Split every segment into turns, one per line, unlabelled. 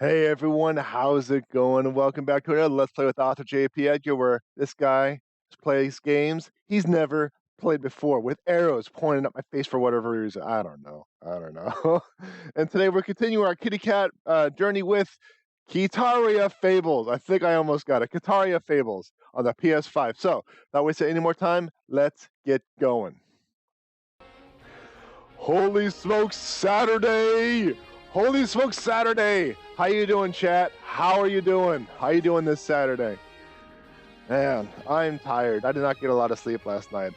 Hey everyone, how's it going? Welcome back to another Let's Play with author J.P.Edgar, where this guy plays games he's never played before with arrows pointing at my face for whatever reason. I don't know. And today we're continuing our kitty cat journey with Kitaria Fables. I think I almost got it. Kitaria Fables on the PS5. So, not wasting any more time, let's get going. Holy smokes, Saturday! Holy smokes, Saturday! How you doing, chat? How are you doing? How you doing this Saturday? Man, I'm tired. I did not get a lot of sleep last night.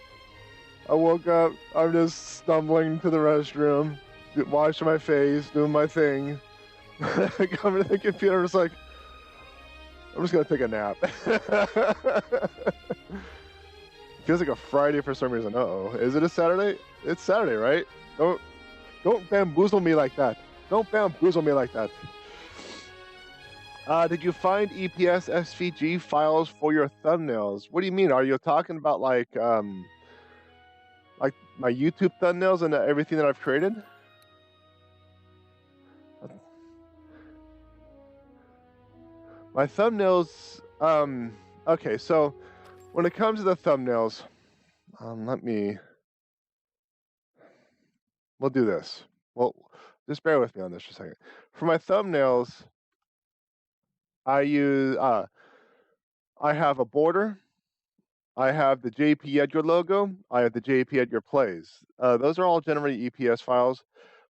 I woke up, I'm just stumbling to the restroom, washing my face, doing my thing. Coming to the computer, I'm just like, I'm just gonna take a nap. Feels like a Friday for some reason. Uh-oh. Is it a Saturday? It's Saturday, right? Don't bamboozle me like that. Don't bamboozle me like that. Did you find EPS SVG files for your thumbnails? What do you mean? Are you talking about like my YouTube thumbnails and everything that I've created? My thumbnails, okay, so when it comes to the thumbnails, we'll do this. Well, just bear with me on this for a second. For my thumbnails, I use, I have a border, I have the JPEdgar logo, I have the JPEdgar-Plays. Those are all generally EPS files,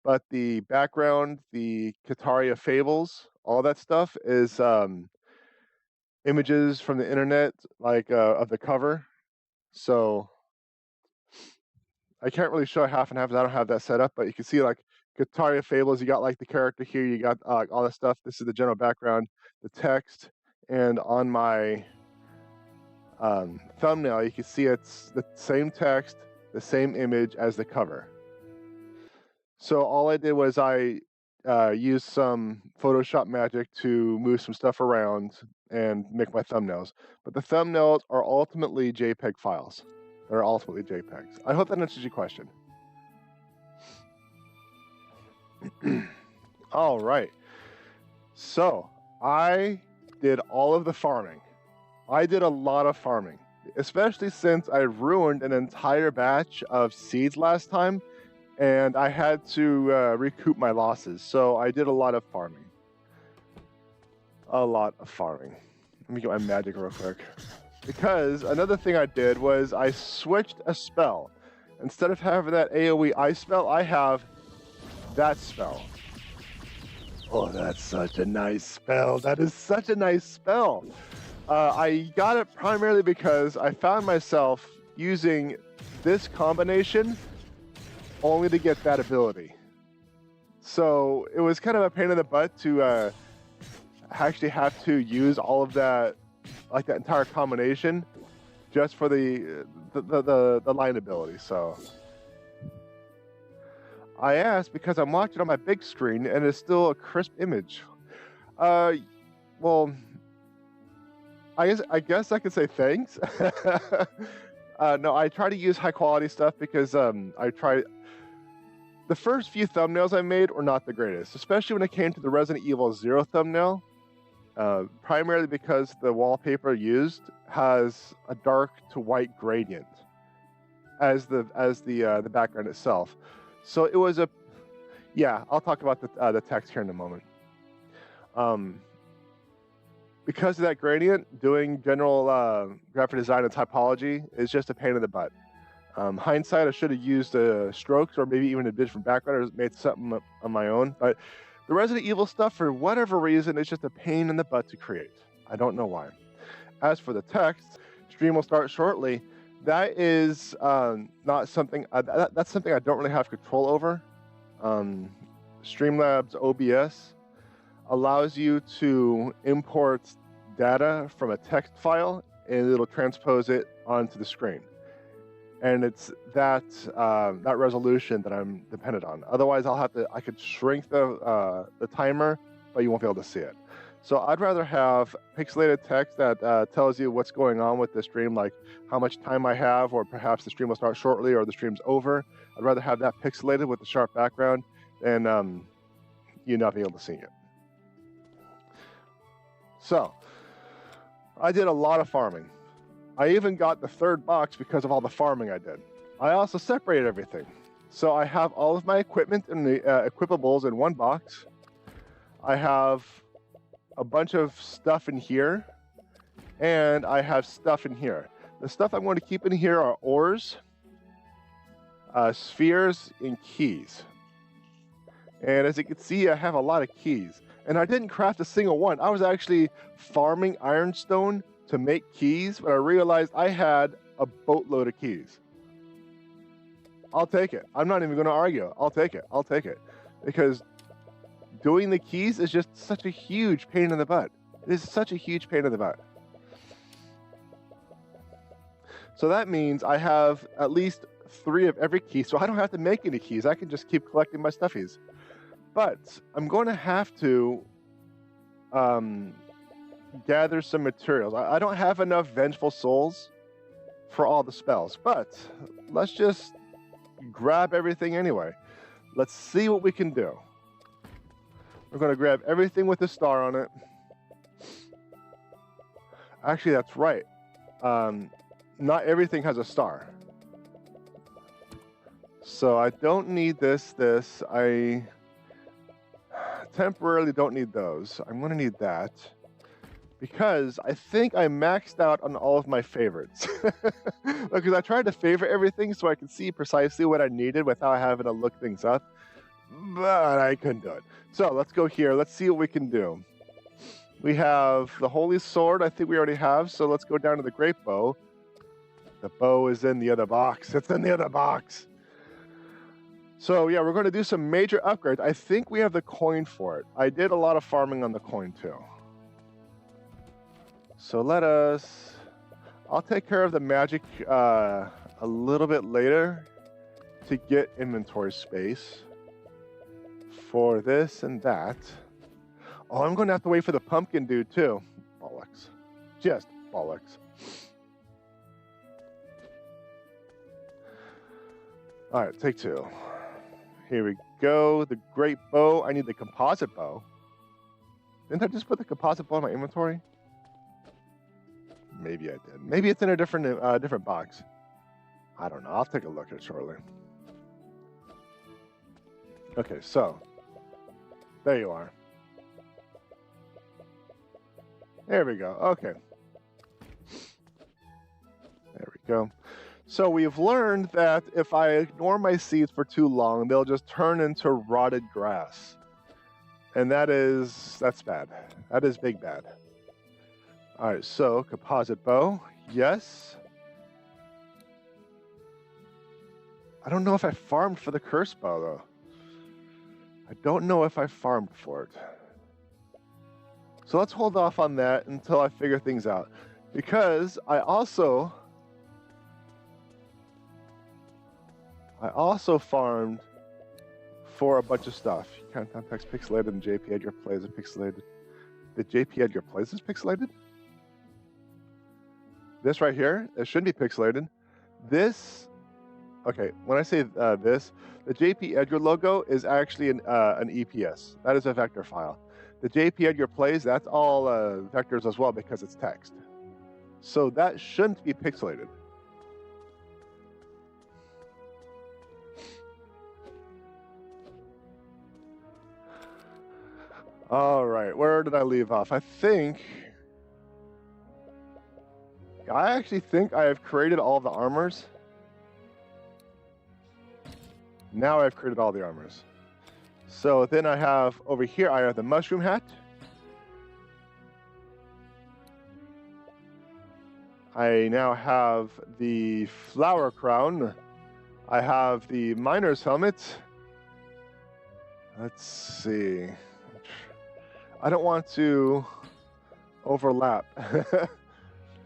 but the background, the Kitaria Fables, all that stuff is images from the internet, like of the cover. So I can't really show half and half, I don't have that set up, but you can see like Kitaria Fables, you got like the character here, you got all that stuff. This is the general background, the text, and on my thumbnail, you can see it's the same text, the same image as the cover. So all I did was I used some Photoshop magic to move some stuff around and make my thumbnails. But the thumbnails are ultimately JPEG files. They're ultimately JPEGs. I hope that answers your question. All right. So I did all of the farming. I did a lot of farming, especially since I ruined an entire batch of seeds last time, and I had to recoup my losses. So I did a lot of farming. A lot of farming. Let me get my magic real quick. Because another thing I did was I switched a spell. Instead of having that AoE ice spell, I have that spell. Oh, that's such a nice spell. That is such a nice spell. I got it primarily because I found myself using this combination only to get that ability. So it was kind of a pain in the butt to actually have to use all of that, like that entire combination, just for the line ability. So I asked because I'm watching on my big screen and it's still a crisp image. Well, I guess I could say thanks. No, I try to use high quality stuff because the first few thumbnails I made were not the greatest, especially when it came to the Resident Evil 0 thumbnail. Primarily because the wallpaper used has a dark to white gradient as the background itself. So it was yeah. I'll talk about the text here in a moment. Because of that gradient, doing general graphic design and typology is just a pain in the butt. Hindsight, I should have used strokes or maybe even a different background or made something on my own. But the Resident Evil stuff, for whatever reason, is just a pain in the butt to create. I don't know why. As for the text, stream will start shortly. That is not something, that's something I don't really have control over. Streamlabs OBS allows you to import data from a text file and it'll transpose it onto the screen. And it's that resolution that I'm dependent on. Otherwise, I could shrink the timer, but you won't be able to see it. So I'd rather have pixelated text that tells you what's going on with the stream, like how much time I have, or perhaps the stream will start shortly or the stream's over. I'd rather have that pixelated with the sharp background than you not being able to see it. So, I did a lot of farming. I even got the third box because of all the farming I did. I also separated everything. So I have all of my equipment and the equipables in one box. I have a bunch of stuff in here, and I have stuff in here. The stuff I'm going to keep in here are ores, spheres, and keys. And as you can see, I have a lot of keys. And I didn't craft a single one. I was actually farming ironstone to make keys, but I realized I had a boatload of keys. I'll take it. I'm not even going to argue. I'll take it. I'll take it. Because doing the keys is just such a huge pain in the butt. It is such a huge pain in the butt. So that means I have at least 3 of every key, so I don't have to make any keys. I can just keep collecting my stuffies. But I'm going to have to gather some materials. I don't have enough vengeful souls for all the spells, but let's just grab everything anyway. Let's see what we can do. We're going to grab everything with a star on it. Actually, that's right. Not everything has a star. So I don't need this. I temporarily don't need those. I'm going to need that because I think I maxed out on all of my favorites. Because I tried to favorite everything so I could see precisely what I needed without having to look things up, but I couldn't do it. So let's go here. Let's see what we can do. We have the Holy Sword. I think we already have, so let's go down to the Great Bow. The bow is in the other box. It's in the other box. So yeah, we're going to do some major upgrades. I think we have the coin for it. I did a lot of farming on the coin too. So I'll take care of the magic a little bit later to get inventory space for this and that. Oh, I'm going to have to wait for the pumpkin dude too. Bollocks. Just bollocks. All right, take 2. Here we go. The great bow. I need the composite bow. Didn't I just put the composite bow in my inventory? Maybe I did. Maybe it's in a different box. I don't know. I'll take a look at it shortly. Okay, so there you are. There we go. Okay. There we go. So we've learned that if I ignore my seeds for too long, they'll just turn into rotted grass. And that's bad. That is big bad. All right, so composite bow, yes. I don't know if I farmed for the curse bow, though. I don't know if I farmed for it. So let's hold off on that until I figure things out. Because I also farmed for a bunch of stuff. Countdown text pixelated and JPEdgar-Plays is pixelated. The JPEdgar-Plays is pixelated? This right here, it should be pixelated. This, okay, when I say this, the JPEdgar logo is actually an EPS. That is a vector file. The JPEdgar-Plays, that's all vectors as well because it's text. So that shouldn't be pixelated. All right, where did I leave off? I actually think I have created all the armors. Now I've created all the armors. So then I have, over here, I have the mushroom hat. I now have the flower crown. I have the miner's helmet. Let's see. I don't want to overlap.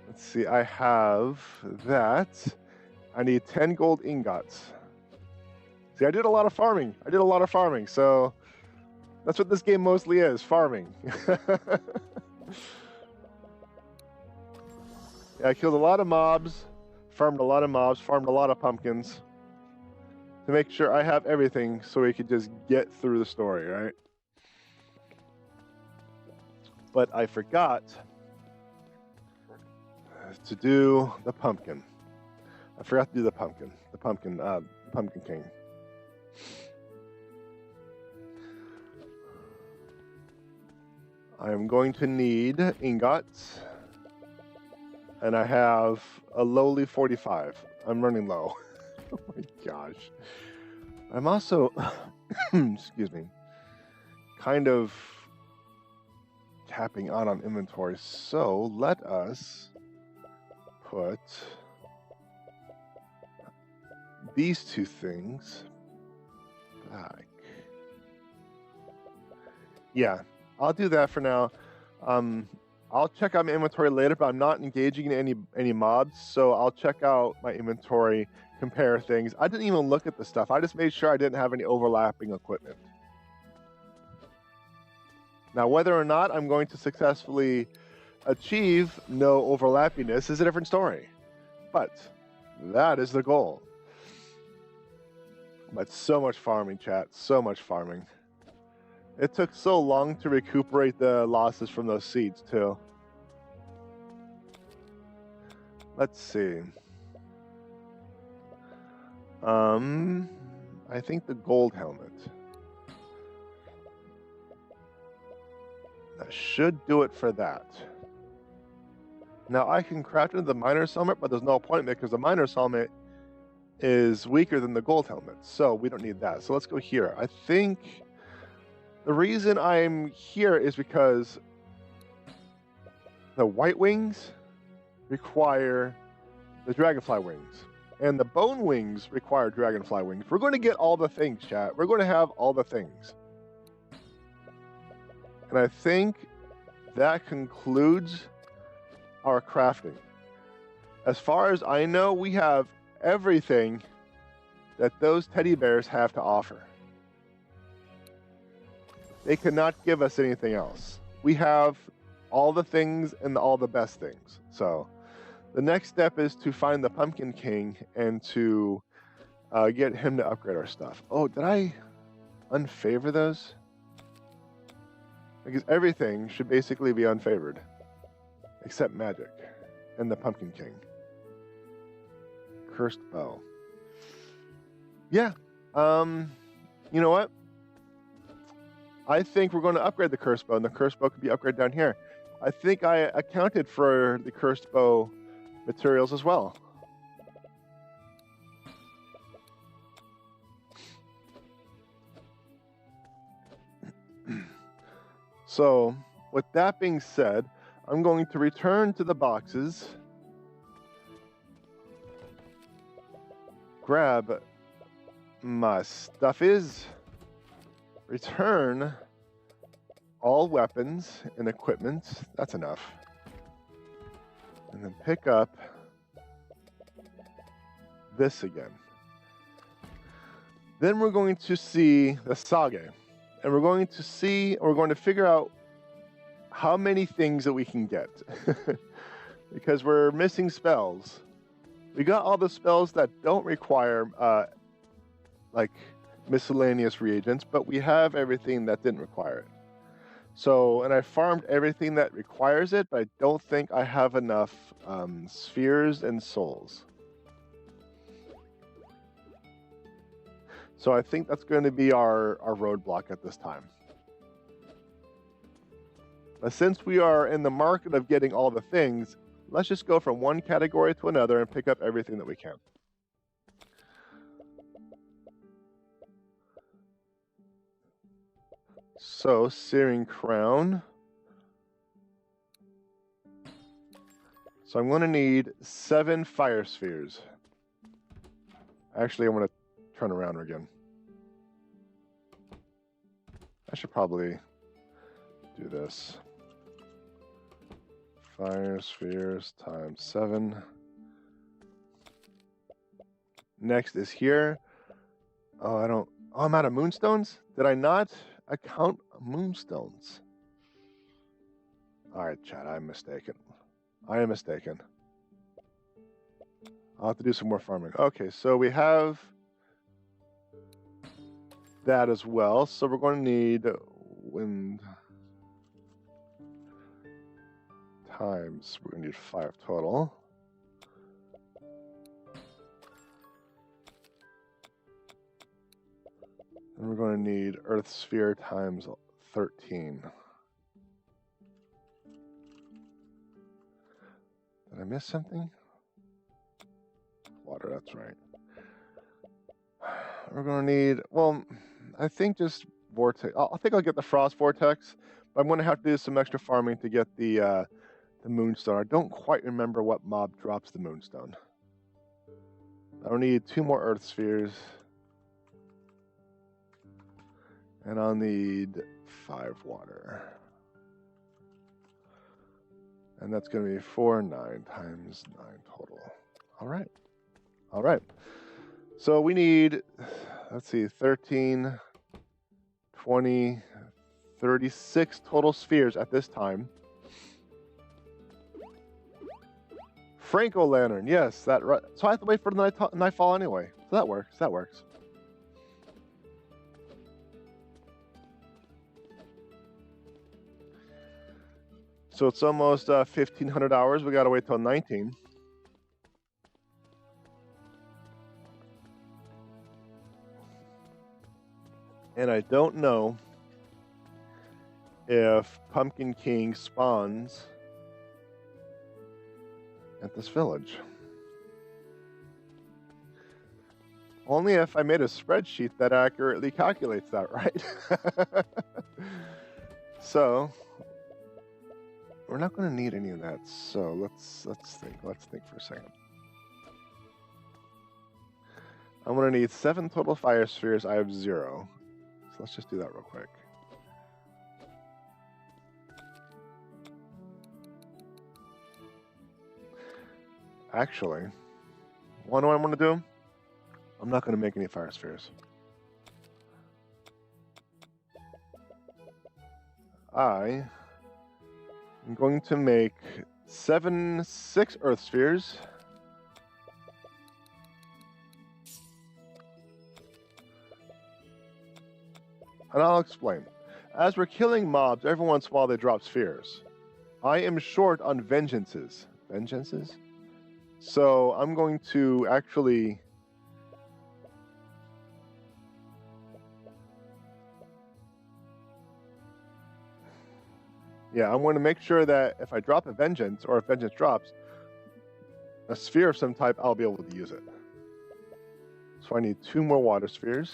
Let's see, I have that. I need 10 gold ingots. See, I did a lot of farming. So that's what this game mostly is, farming. Yeah, I killed a lot of mobs, farmed a lot of pumpkins to make sure I have everything so we could just get through the story, right? but I forgot to do the pumpkin. I forgot to do the pumpkin king. I'm going to need ingots, and I have a lowly 45. I'm running low. Oh my gosh. I'm also, excuse me, kind of tapping out on inventory. So let us put these two things back. Yeah, I'll do that for now. I'll check out my inventory later, but I'm not engaging in any mobs, so I'll check out my inventory, compare things. I didn't even look at the stuff. I just made sure I didn't have any overlapping equipment. Now, whether or not I'm going to successfully achieve no overlappiness is a different story, but that is the goal. But so much farming, chat, so much farming. It took so long to recuperate the losses from those seeds, too. Let's see. I think the gold helmet. That should do it for that. Now, I can craft into the miner's helmet, but there's no point because the miner's helmet is weaker than the gold helmet, so we don't need that. So let's go here. I think the reason I'm here is because the white wings require the dragonfly wings, and the bone wings require dragonfly wings. We're going to get all the things, chat. We're going to have all the things. And I think that concludes our crafting. As far as I know, we have everything that those teddy bears have to offer. They cannot give us anything else. We have all the things and all the best things. So the next step is to find the Pumpkin King and to get him to upgrade our stuff. Oh, did I unfavor those? Because everything should basically be unfavored, except magic and the Pumpkin King. Cursed bow. Yeah. You know what? I think we're going to upgrade the cursed bow, and the cursed bow could be upgraded down here. I think I accounted for the cursed bow materials as well. So, with that being said, I'm going to return to the boxes, grab my stuffies, return all weapons and equipment. That's enough. And then pick up this again. Then we're going to see the sah-gey. And we're going to figure out how many things that we can get. Because we're missing spells. We got all the spells that don't require like miscellaneous reagents, but we have everything that didn't require it. So, and I farmed everything that requires it, but I don't think I have enough spheres and souls. So I think that's going to be our roadblock at this time. But since we are in the market of getting all the things, let's just go from one category to another and pick up everything that we can. So, Searing Crown. So I'm going to need 7 fire spheres. Actually, I'm going to turn around again. I should probably do this. Fire spheres times 7. Next is here. Oh, I'm out of moonstones? Did I not account moonstones? All right, chat, I'm mistaken. I am mistaken. I'll have to do some more farming. Okay, so we have that as well. So we're going to need wind. times, we're going to need 5 total. And we're going to need Earth sphere times 13. Did I miss something? Water, that's right. We're going to need, well, I think just vortex. I think I'll get the frost vortex, but I'm going to have to do some extra farming to get the moonstone. I don't quite remember what mob drops the moonstone. I'll need 2 more earth spheres. And I'll need 5 water. And that's going to be 4, 9 times 9 total. All right. All right. So we need, let's see, 13, 20, 36 total spheres at this time. Franco-lantern, yes. That right. So I have to wait for the nightfall anyway. So that works. That works. So it's almost 1,500 hours. We got to wait till 19. And I don't know if Pumpkin King spawns at this village. Only if I made a spreadsheet that accurately calculates that, right? So we're not going to need any of that. So let's think. Let's think for a second. I'm going to need 7 total fire spheres. I have 0. So let's just do that real quick. Actually, what do I want to do? I'm not going to make any fire spheres. I am going to make 6 earth spheres. And I'll explain. As we're killing mobs, every once in a while they drop spheres. I am short on vengeances. Vengeances? So I'm going to actually... Yeah, I'm going to make sure that if I drop a vengeance, or if vengeance drops, a sphere of some type, I'll be able to use it. So I need 2 more water spheres.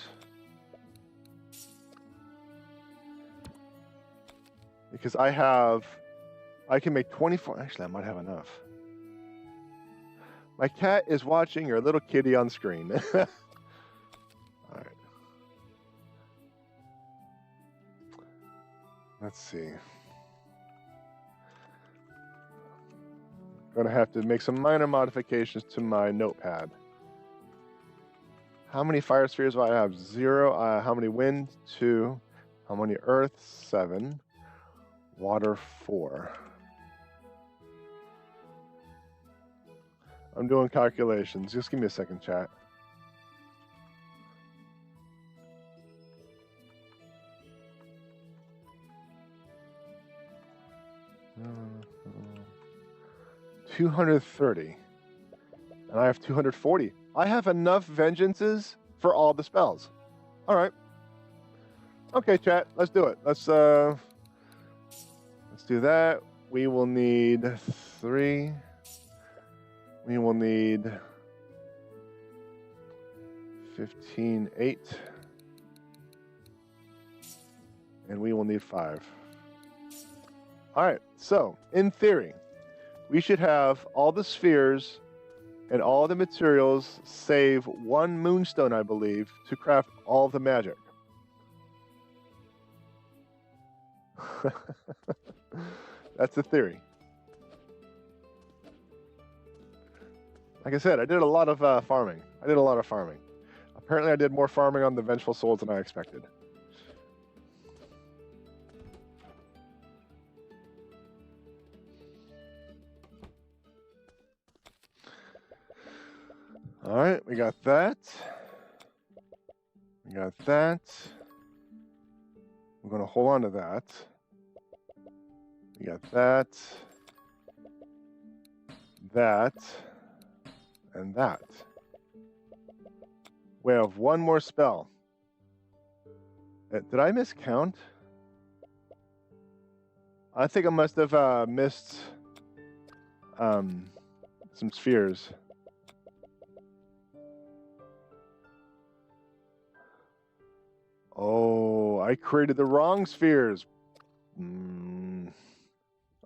Because I can make 24, actually I might have enough. My cat is watching your little kitty on screen. All right. Let's see. Gonna have to make some minor modifications to my notepad. How many fire spheres do I have? 0. How many wind? 2. How many earth? 7. Water 4. I'm doing calculations. Just give me a second, chat. $230. And I have 240. I have enough vengeances for all the spells. All right. Okay, chat. Let's do it. Let's do that. We will need 3. We will need 15, 8. And we will need 5. All right. So, in theory, we should have all the spheres and all the materials save 1 moonstone, I believe, to craft all the magic. That's the theory. Like I said, I did a lot of farming. Apparently, I did more farming on the Vengeful Souls than I expected. All right, we got that. We got that. We're going to hold on to that. We got that. that, and that. We have one more spell. Did I miscount? I think I must have missed some spheres. Oh, I created the wrong spheres.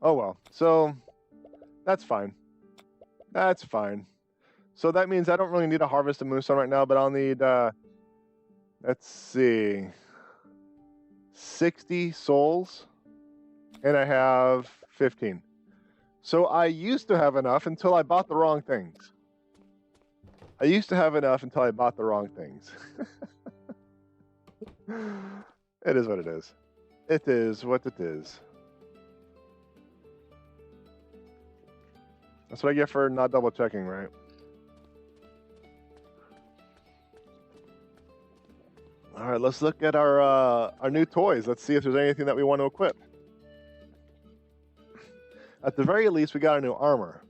Oh well, so that's fine. That's fine. So that means I don't really need to harvest a moonstone right now, but I'll need, let's see, 60 souls, and I have 15. So I used to have enough until I bought the wrong things. I used to have enough until I bought the wrong things. It is what it is. It is what it is. That's what I get for not double checking, right? All right, let's look at our new toys. Let's see if there's anything that we want to equip. At the very least, we got a new armor.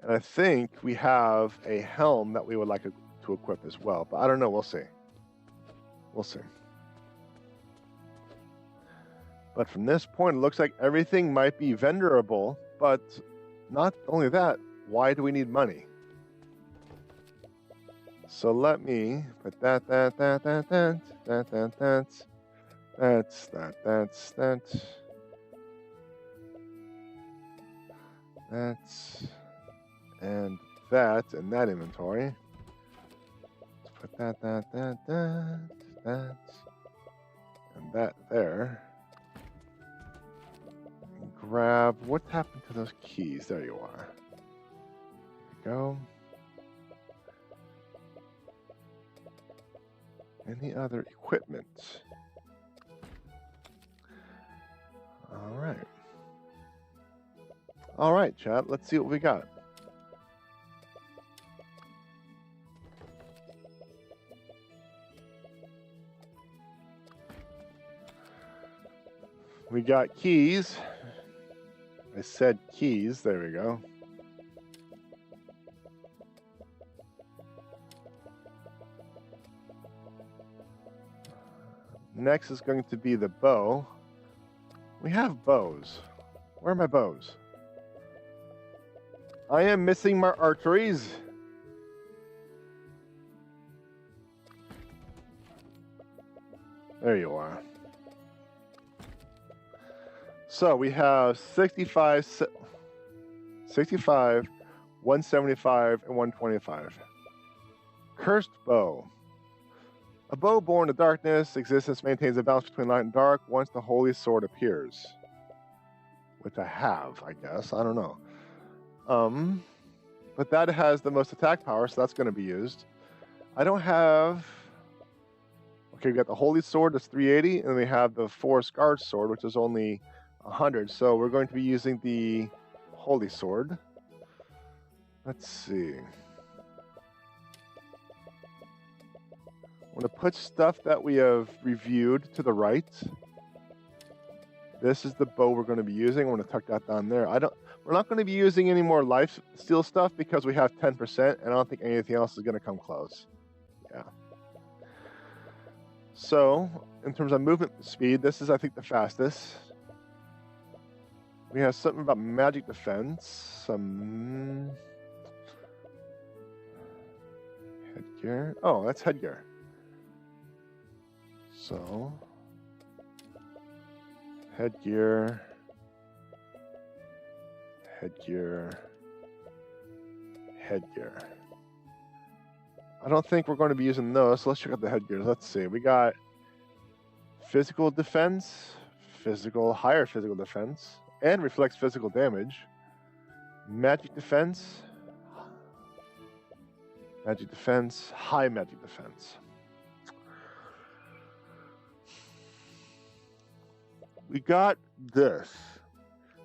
And I think we have a helm that we would like to equip as well. But I don't know. We'll see. We'll see. But from this point, it looks like everything might be vendorable. But not only that, why do we need money? So let me put that. And that in that inventory. Let's put that, and that there. And grab, what happened to those keys? There you are. There you go. Any other equipment? All right. All right, chat. Let's see what we got. We got keys. I said keys. There we go. Next is going to be the bow. We have bows. Where are my bows? I am missing my arteries. There you are. So we have 65, 175, and 125. Cursed bow. A bow born of darkness, existence maintains a balance between light and dark once the holy sword appears. Which I have, I guess. I don't know. But that has the most attack power, so that's going to be used. I don't have... Okay, we got the holy sword, that's 380, and we have the forest guard sword, which is only 100. So we're going to be using the holy sword. Let's see. I'm going to put stuff that we have reviewed to the right. This is the bow we're going to be using. I'm going to tuck that down there. We're not going to be using any more life steal stuff because we have 10%, and I don't think anything else is going to come close. Yeah. So, in terms of movement speed, this is, I think, the fastest. We have something about magic defense. Some headgear. Oh, that's headgear. So, headgear, headgear, headgear. I don't think we're going to be using those, so let's check out the headgears. Let's see. We got physical defense, higher physical defense, and reflects physical damage. Magic defense, high magic defense. We got this.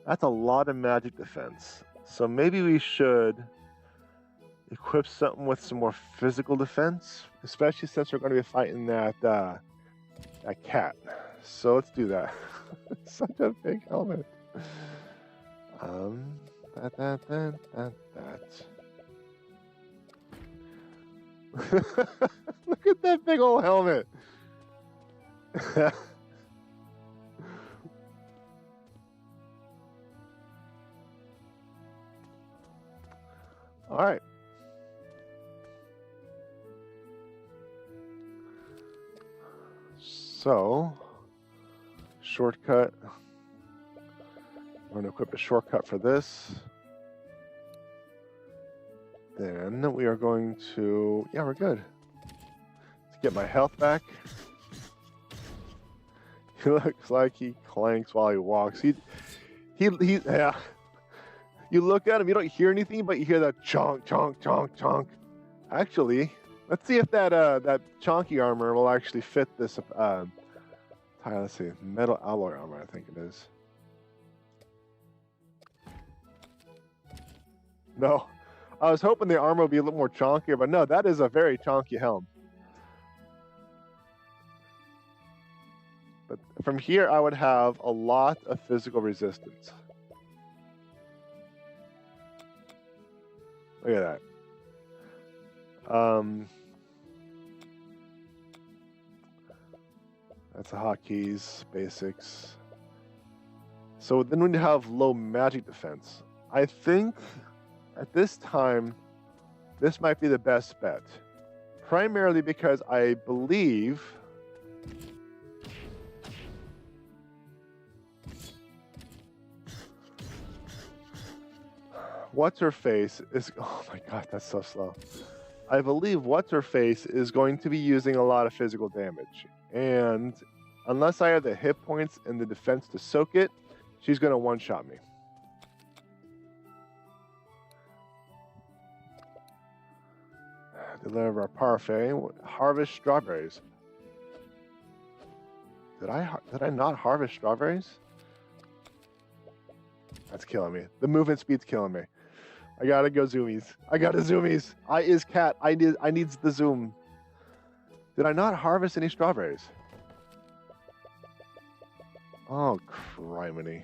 That's a lot of magic defense. So maybe we should equip something with some more physical defense, especially since we're going to be fighting that cat. So let's do that. Such a big helmet. Look at that big old helmet. All right. So, shortcut. I'm going to equip a shortcut for this. Then we are going to, yeah, we're good. Let's get my health back. He looks like he clanks while he walks. He, yeah. You look at him, you don't hear anything, but you hear that chonk, chonk, chonk, chonk. Actually, let's see if that that chonky armor will actually fit this. Let's see, metal alloy armor, I think it is. No, I was hoping the armor would be a little more chonkier, but no, that is a very chonky helm. But from here, I would have a lot of physical resistance. Look at that. That's the hotkeys, basics. So then we have low magic defense. I think at this time, this might be the best bet. Primarily because I believe What's-Her-Face is, oh my god, that's so slow. I believe What's-Her-Face is going to be using a lot of physical damage. And unless I have the hit points and the defense to soak it, she's going to one-shot me. Deliver a parfait. Harvest strawberries. Did I not harvest strawberries? That's killing me. The movement speed's killing me. I gotta go zoomies. I gotta zoomies. I is cat. I needs the zoom. Did I not harvest any strawberries? Oh, criminy.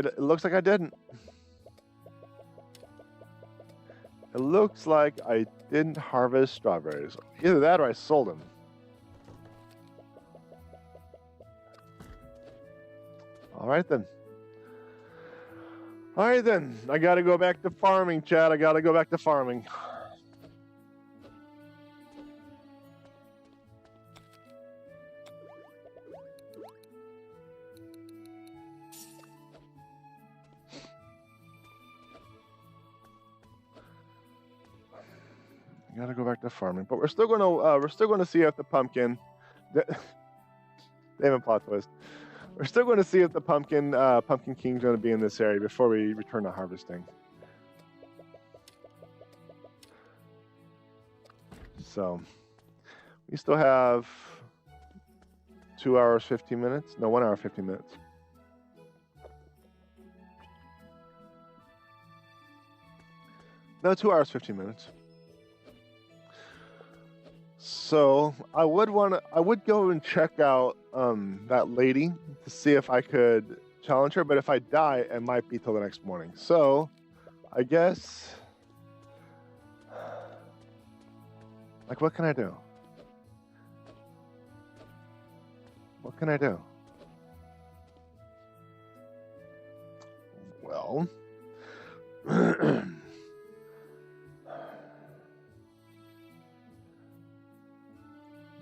It looks like I didn't. It looks like I didn't harvest strawberries. Either that or I sold them. All right then. All right then. I got to go back to farming, Chad. I got to go back to farming. Gotta go back to farming, but we're still gonna see if the pumpkin. They haven't plot twist. We're still going to see if the Pumpkin King's going to be in this area before we return to harvesting. So we still have 2 hours 15 minutes. No, 1 hour 15 minutes. No, 2 hours 15 minutes. So I would go and check out that lady to see if I could challenge her, but if I die, it might be till the next morning. So I guess, like, what can I do? What can I do? Well,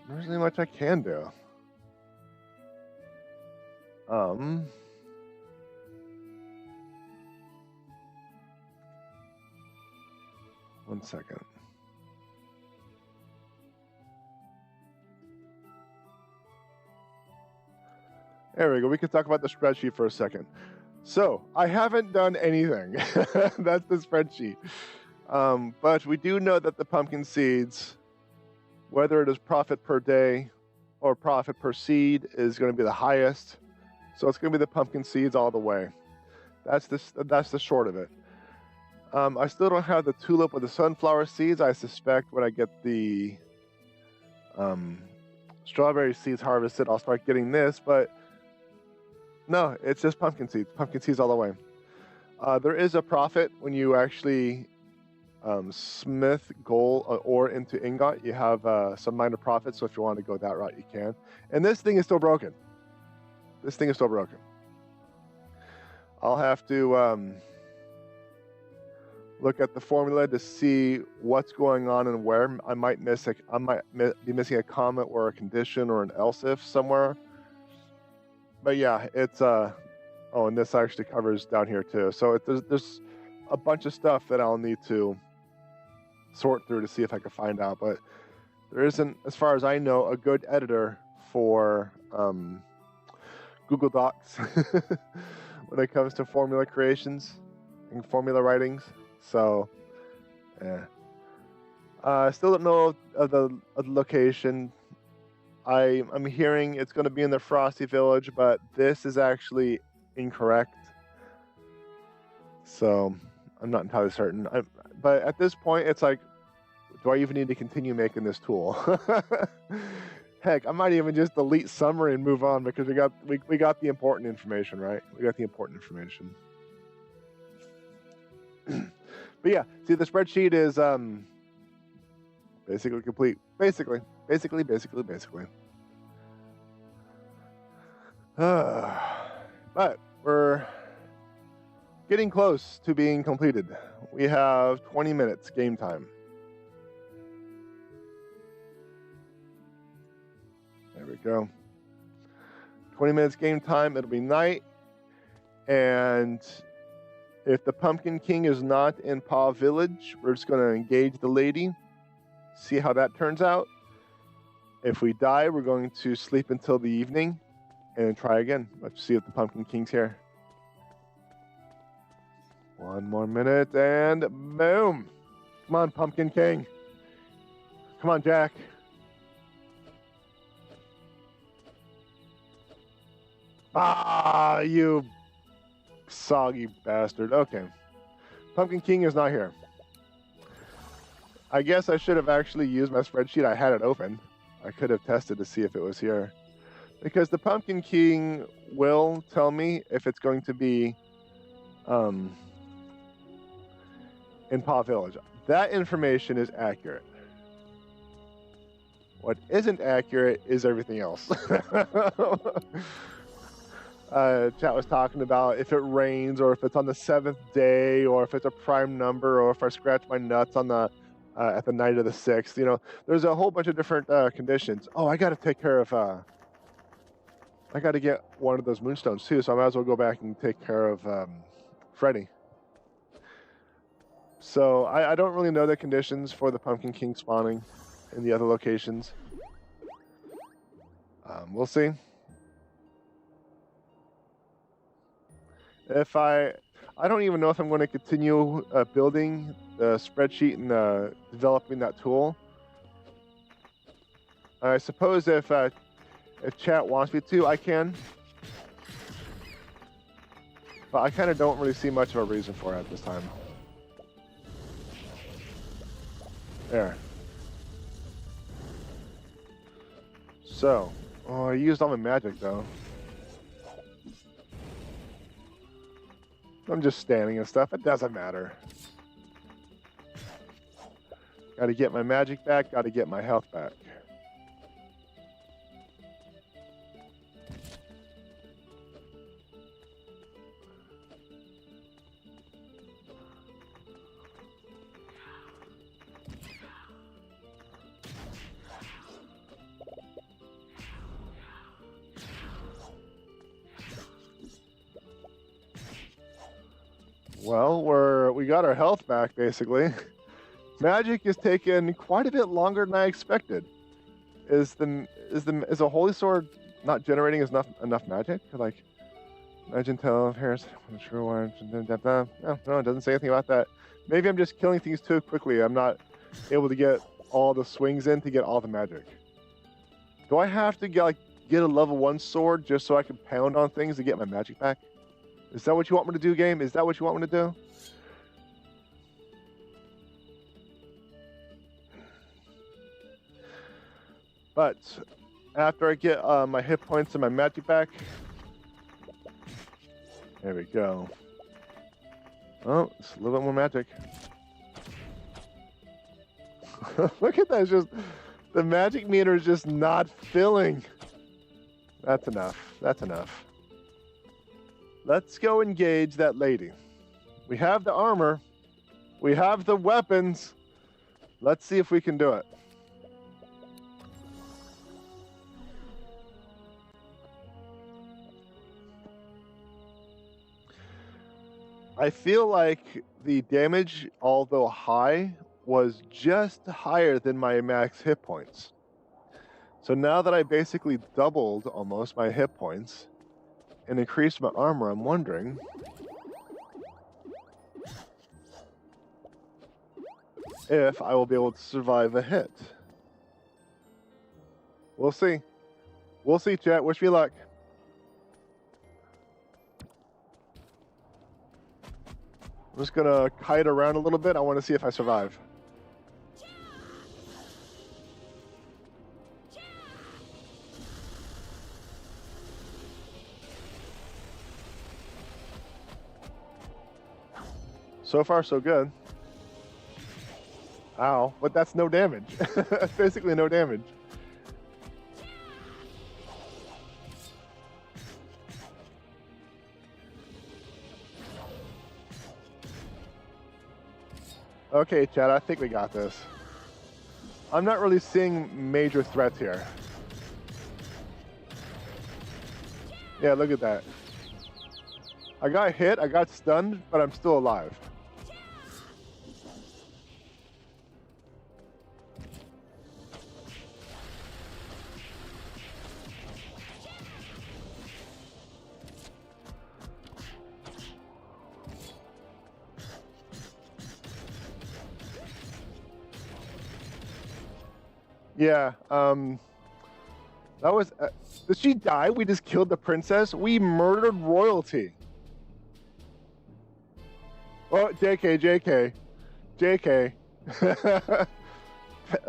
there's not much I can do. 1 second. There we go. We can talk about the spreadsheet for a second. So I haven't done anything. That's the spreadsheet. But we do know that the pumpkin seeds, whether it is profit per day or profit per seed, is going to be the highest. So it's going to be the pumpkin seeds all the way. That's the short of it. I still don't have the tulip with the sunflower seeds. I suspect when I get the strawberry seeds harvested, I'll start getting this, but no, it's just pumpkin seeds all the way. There is a profit when you actually smith gold ore into ingot. You have some minor profit, so if you want to go that route, you can. And this thing is still broken. This thing is still broken. I'll have to look at the formula to see what's going on and where. I might be missing a comment or a condition or an else if somewhere. But yeah, it's oh, and this actually covers down here too. So there's a bunch of stuff that I'll need to sort through to see if I can find out. But there isn't, as far as I know, a good editor for Google Docs when it comes to formula creations and formula writings. So, yeah. I still don't know of the location. I'm hearing it's going to be in the Frosty Village, but this is actually incorrect. So, I'm not entirely certain. But at this point, it's like, do I even need to continue making this tool? Heck, I might even just delete summary and move on because we got the important information, right? We got the important information. But yeah, see, the spreadsheet is basically complete. Basically. But we're getting close to being completed. We have 20 minutes game time. There we go. 20 minutes game time. It'll be night. And if the Pumpkin King is not in Paw Village, we're just going to engage the lady, see how that turns out. If we die, we're going to sleep until the evening and try again. Let's see if the Pumpkin King's here. 1 more minute and boom. Come on, Pumpkin King. Come on, Jack. Ah, you soggy bastard. Okay. Pumpkin King is not here. I guess I should have actually used my spreadsheet. I had it open. I could have tested to see if it was here. Because the Pumpkin King will tell me if it's going to be in Paw Village. That information is accurate. What isn't accurate is everything else. Chat was talking about if it rains or if it's on the 7th day or if it's a prime number or if I scratch my nuts on the at the night of the 6th. You know, there's a whole bunch of different conditions. Oh, I got to take care of I got to get one of those moonstones too, so I might as well go back and take care of Freddy. So I don't really know the conditions for the Pumpkin King spawning in the other locations. We'll see. If I don't even know if I'm going to continue building the spreadsheet and developing that tool. I suppose if chat wants me to, I can. But I kind of don't really see much of a reason for it at this time. There. So, oh, I used all my magic though. I'm just standing and stuff. It doesn't matter. Got to get my magic back. Got to get my health back. Well, we got our health back basically. Magic is taking quite a bit longer than I expected. Is a holy sword not generating enough magic? Like, imagine tell here's true one. No, it doesn't say anything about that. Maybe I'm just killing things too quickly. I'm not able to get all the swings in to get all the magic. Do I have to get a level 1 sword just so I can pound on things to get my magic back? Is that what you want me to do, game? Is that what you want me to do? But after I get my hit points and my magic back, there we go. Oh, it's a little bit more magic. Look at that, it's just the magic meter is just not filling. That's enough. That's enough. Let's go engage that lady. We have the armor. We have the weapons. Let's see if we can do it. I feel like the damage, although high, was just higher than my max hit points. So now that I basically doubled almost my hit points and increased my armor, I'm wondering if I will be able to survive a hit. We'll see. We'll see, chat. Wish me luck. I'm just gonna kite around a little bit. I want to see if I survive. So far, so good. Ow, but that's no damage. That's basically no damage. Okay, Chad, I think we got this. I'm not really seeing major threats here. Yeah, look at that. I got hit, I got stunned, but I'm still alive. Yeah, that was... did she die? We just killed the princess? We murdered royalty. Oh, JK.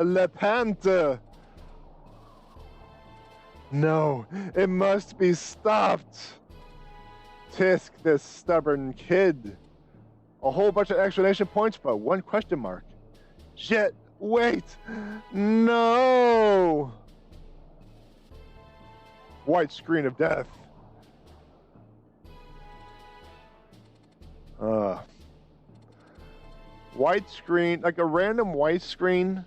Le Panther. No, it must be stopped. Tisk, this stubborn kid. A whole bunch of exclamation points, but one question mark. Shit, wait, no. White screen of death. White screen, like a random white screen,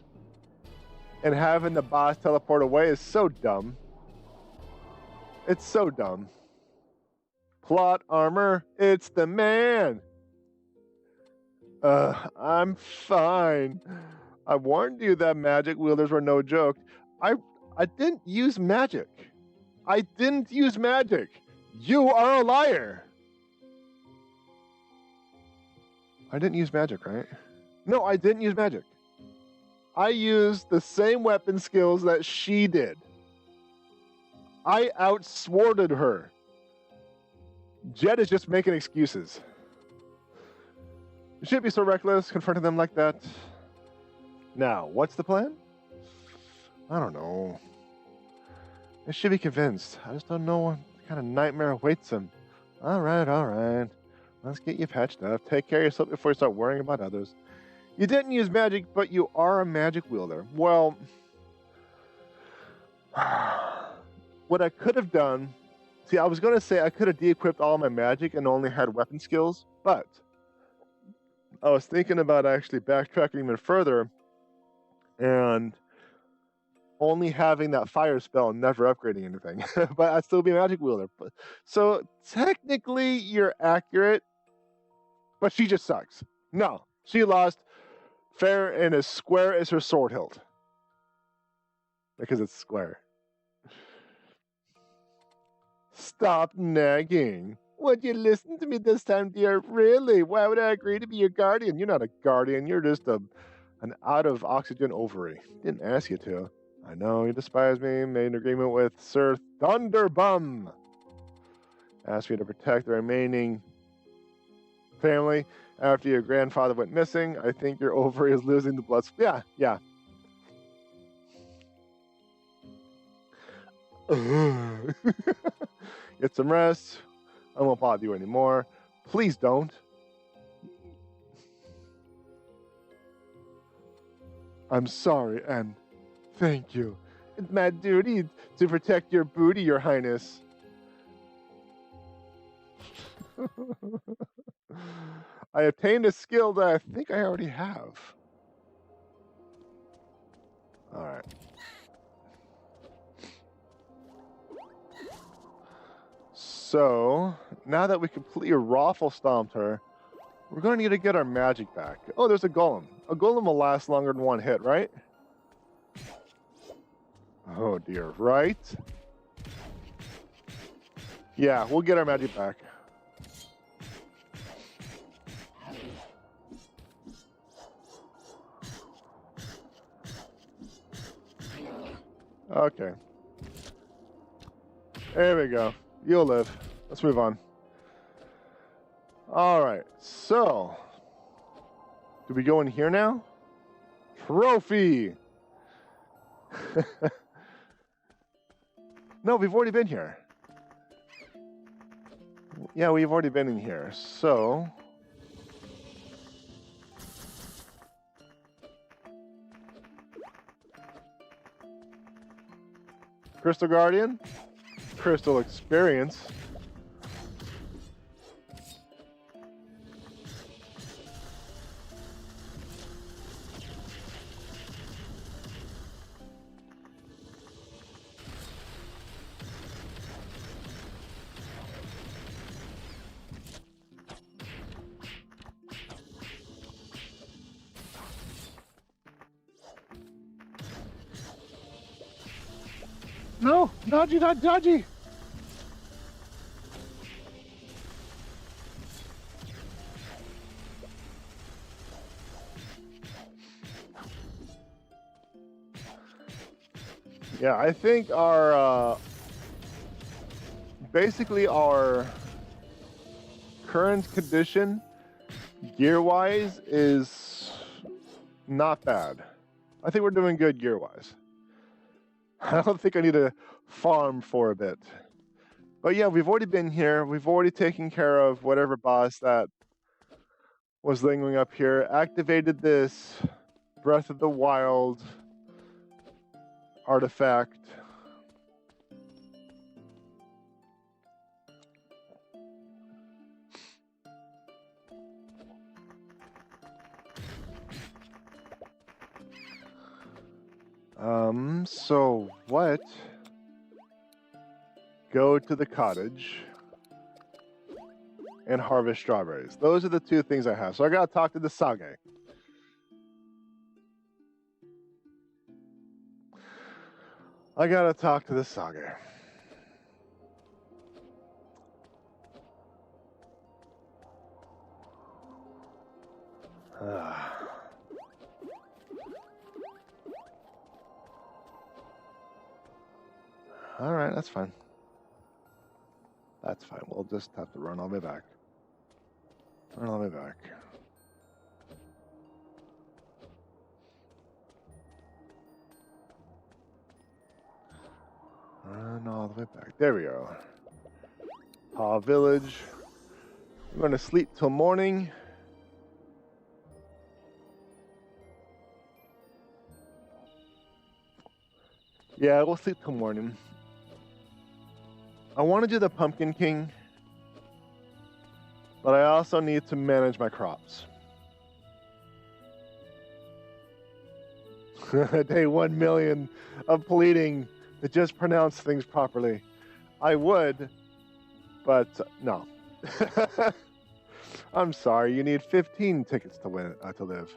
and having the boss teleport away is so dumb. It's so dumb. Plot armor, it's the man. I'm fine. I warned you that magic wielders were no joke. I didn't use magic. I didn't use magic. You are a liar. I didn't use magic, right? No, I didn't use magic. I used the same weapon skills that she did. I outsworded her. Jet is just making excuses. You shouldn't be so reckless confronting them like that. Now, what's the plan? I don't know. I should be convinced. I just don't know what kind of nightmare awaits them. All right. Let's get you patched up. Take care of yourself before you start worrying about others. You didn't use magic, but you are a magic wielder. Well, what I could have done... See, I was going to say I could have de-equipped all my magic and only had weapon skills, but I was thinking about actually backtracking even further and only having that fire spell and never upgrading anything. But I'd still be a magic wielder. So technically, you're accurate, but she just sucks. No, she lost fair and as square as her sword hilt. Because it's square. Stop nagging. Would you listen to me this time, dear? Really? Why would I agree to be your guardian? You're not a guardian. You're just an out-of-oxygen ovary. Didn't ask you to. I know you despise me. Made an agreement with Sir Thunderbum. Asked me to protect the remaining family after your grandfather went missing. I think your ovary is losing the blood. Yeah. Get some rest. I won't bother you anymore. Please don't. I'm sorry, and thank you. It's my duty to protect your booty, Your Highness. I obtained a skill that I think I already have. All right. So, now that we completely raffle stomped her, we're going to need to get our magic back. Oh, there's a golem. A golem will last longer than one hit, right? Oh dear, right? Yeah, we'll get our magic back. Okay. There we go. You'll live. Let's move on. All right, so do we go in here now? Trophy! No, we've already been here. Yeah, we've already been in here, so... Crystal Guardian, Crystal Experience. No, dodgy, not dodgy. Yeah, I think our basically our current condition gear-wise is not bad. I think we're doing good gear-wise. I don't think I need to farm for a bit. But yeah, we've already been here. We've already taken care of whatever boss that was lingering up here. Activated this Breath of the Wild artifact. So what? Go to the cottage and harvest strawberries. Those are the two things I have. So I gotta talk to the sah-gey. I gotta talk to the sah-gey. All right, that's fine. That's fine. We'll just have to run all the way back. Run all the way back. Run all the way back. There we go. Paw Village. We're going to sleep till morning. Yeah, we'll sleep till morning. I want to do the Pumpkin King, but I also need to manage my crops. Day 1 million of pleading to just pronounce things properly. I would, but no. I'm sorry, you need 15 tickets to win to live.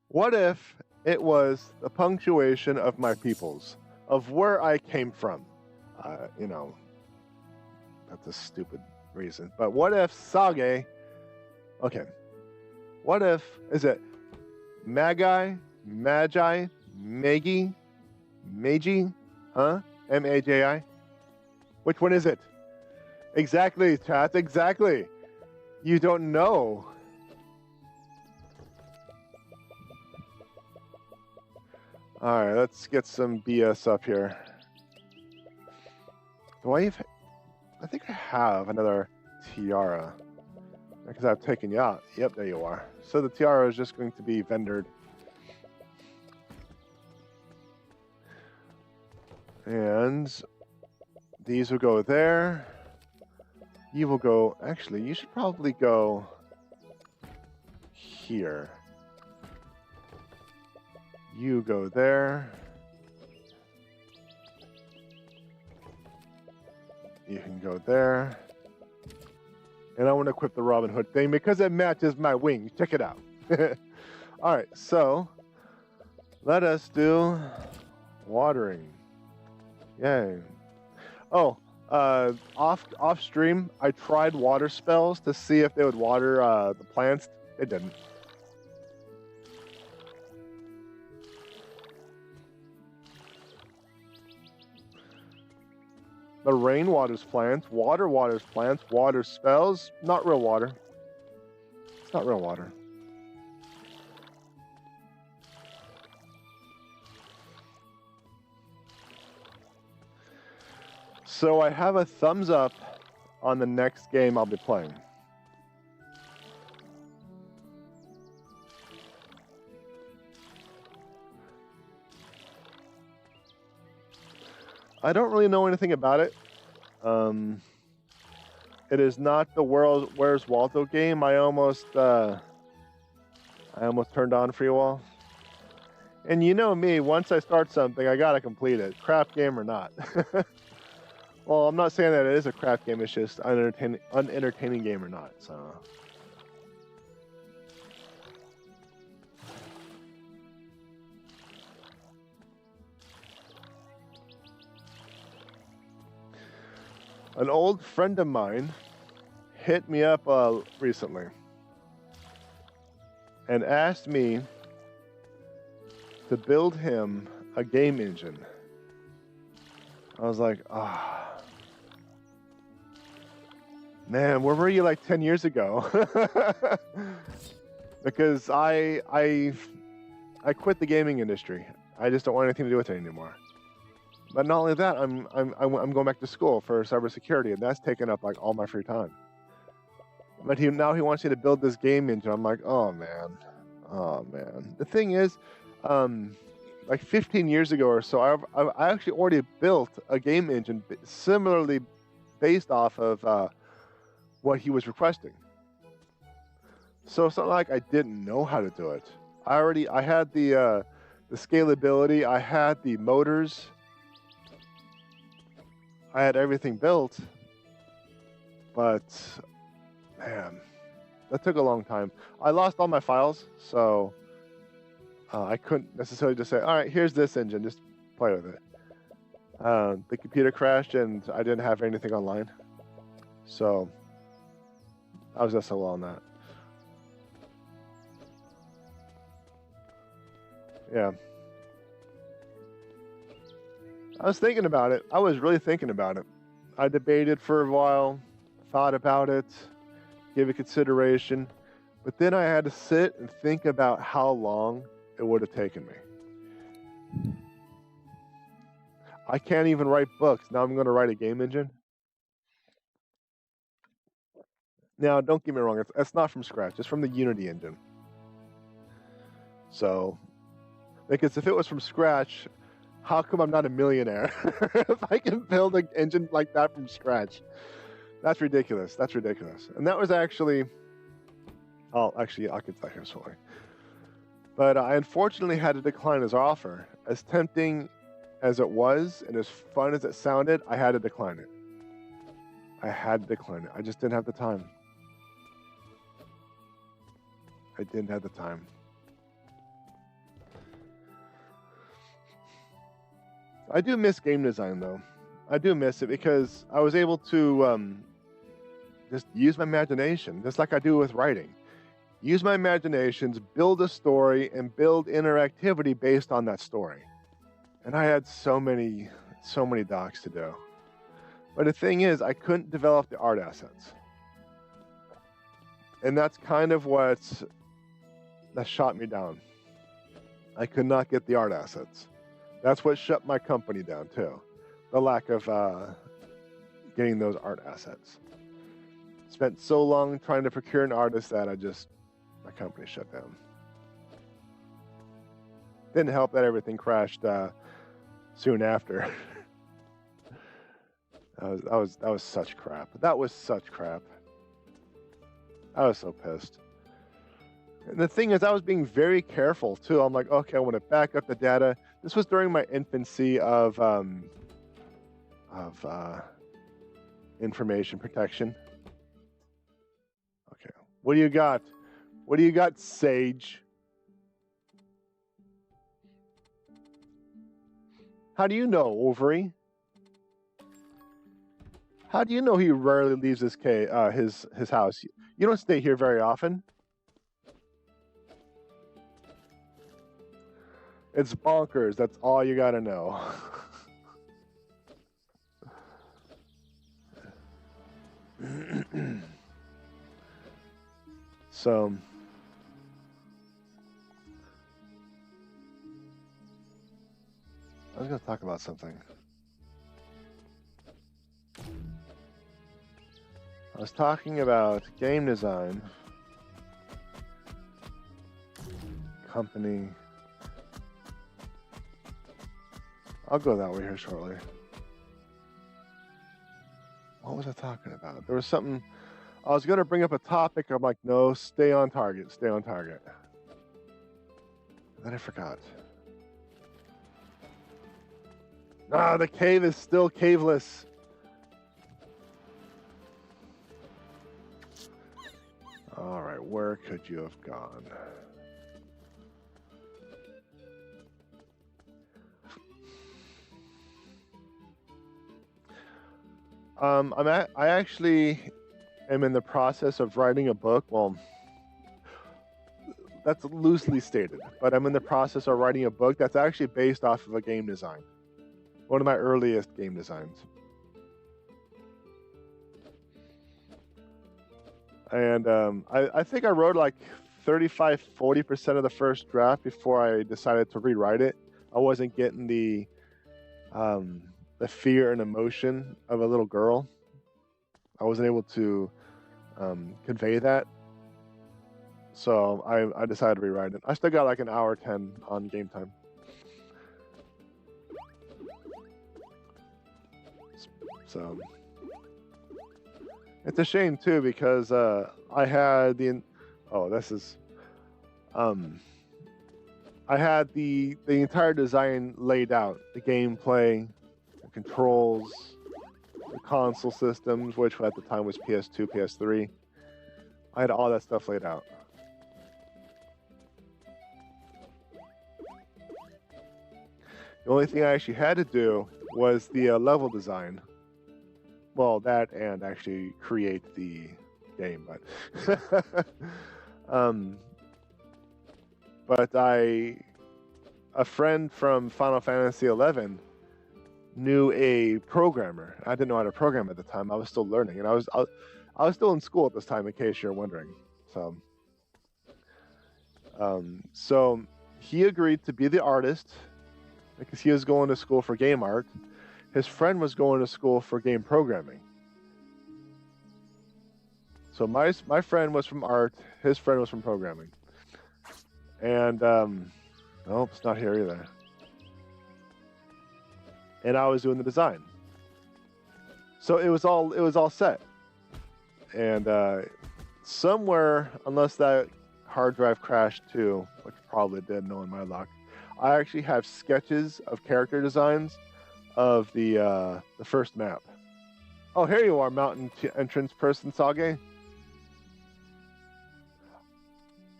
What if it was the punctuation of my peoples, of where I came from? You know, that's a stupid reason. But what if sah-gey? Okay. What if, is it magi, magi, magi, magi, huh? M-A-J-I? Which one is it? Exactly, chat, exactly. You don't know. All right, let's get some BS up here. Do I even... I think I have another tiara. Because I've taken you out. Yep, there you are. So the tiara is just going to be vendored. And these will go there. You will go... Actually, you should probably go here. You go there. You can go there. And I want to equip the Robin Hood thing because it matches my wing. Check it out. All right, so let us do watering. Yay. Oh, off stream, I tried water spells to see if they would water the plants. It didn't. The rain waters plants, water waters plants, water spells, not real water. It's not real water. So I have a thumbs up on the next game I'll be playing. I don't really know anything about it. It is not the Where's Waldo game. I almost turned on for you all. And you know me, once I start something, I gotta complete it, crap game or not. Well, I'm not saying that it is a crap game. It's just unentertaining game or not. So. An old friend of mine hit me up recently and asked me to build him a game engine. I was like, ah, man, where were you like 10 years ago? Because I quit the gaming industry. I just don't want anything to do with it anymore. But not only that, I'm going back to school for cybersecurity, and that's taken up like all my free time. But now he wants me to build this game engine. I'm like, oh man. The thing is, like 15 years ago or so, I actually already built a game engine similarly based off of what he was requesting. So it's not like I didn't know how to do it. I had the scalability. I had the motors. I had everything built, but man, that took a long time. I lost all my files, so I couldn't necessarily just say, all right, here's this engine, just play with it. The computer crashed and I didn't have anything online, so I was SOL on that. Yeah. I was thinking about it. I was really thinking about it. I debated for a while, thought about it, gave it consideration, but then I had to sit and think about how long it would have taken me. I can't even write books. Now I'm going to write a game engine. Now, don't get me wrong. It's not from scratch. It's from the Unity engine. So, because if it was from scratch, how come I'm not a millionaire if I can build an engine like that from scratch? That's ridiculous. That's ridiculous. And that was actually... Oh, actually, I could tell you sorry. But I unfortunately had to decline his offer. As tempting as it was and as fun as it sounded, I had to decline it. I had to decline it. I just didn't have the time. I didn't have the time. I do miss game design, though. I do miss it because I was able to just use my imagination, just like I do with writing. Use my imaginations, build a story, and build interactivity based on that story. And I had so many docs to do. But the thing is, I couldn't develop the art assets. And that's kind of that shot me down. I could not get the art assets. That's what shut my company down too. The lack of getting those art assets. Spent so long trying to procure an artist that my company shut down. Didn't help that everything crashed soon after. that was such crap. That was such crap. I was so pissed. And the thing is, I was being very careful too. I'm like, okay, I want to back up the data. This was during my infancy of information protection. Okay, what do you got? What do you got, Sage? How do you know, Ovary? How do you know he rarely leaves his house? You don't stay here very often. It's bonkers. That's all you gotta know. So, I was gonna talk about something. I was talking about game design, company. I'll go that way here shortly. What was I talking about? There was something. I was going to bring up a topic. I'm like, no, stay on target. Stay on target. And then I forgot. Ah, the cave is still caveless. All right, where could you have gone? I actually am in the process of writing a book. Well, that's loosely stated, but I'm in the process of writing a book that's actually based off of a game design. One of my earliest game designs. And I think I wrote like 35-40% of the first draft before I decided to rewrite it. I wasn't getting the fear and emotion of a little girl. I wasn't able to convey that. So I decided to rewrite it. I still got like an hour 10 on game time. So it's a shame too, because I had the I had the entire design laid out, the gameplay, the controls, the console systems, which at the time was PS2, PS3. I had all that stuff laid out. The only thing I actually had to do was the level design. Well, that and actually create the game, but a friend from Final Fantasy XI knew a programmer. I didn't know how to program at the time. I was still learning, and I was still in school at this time, in case you're wondering. So he agreed to be the artist because he was going to school for game art. His friend was going to school for game programming. So my friend was from art, his friend was from programming. And nope, it's not here either. And I was doing the design. So it was all set. And somewhere, unless that hard drive crashed too, which probably did, knowing my luck, I actually have sketches of character designs of the first map. Oh, here you are, mountain entrance person, sah-gey.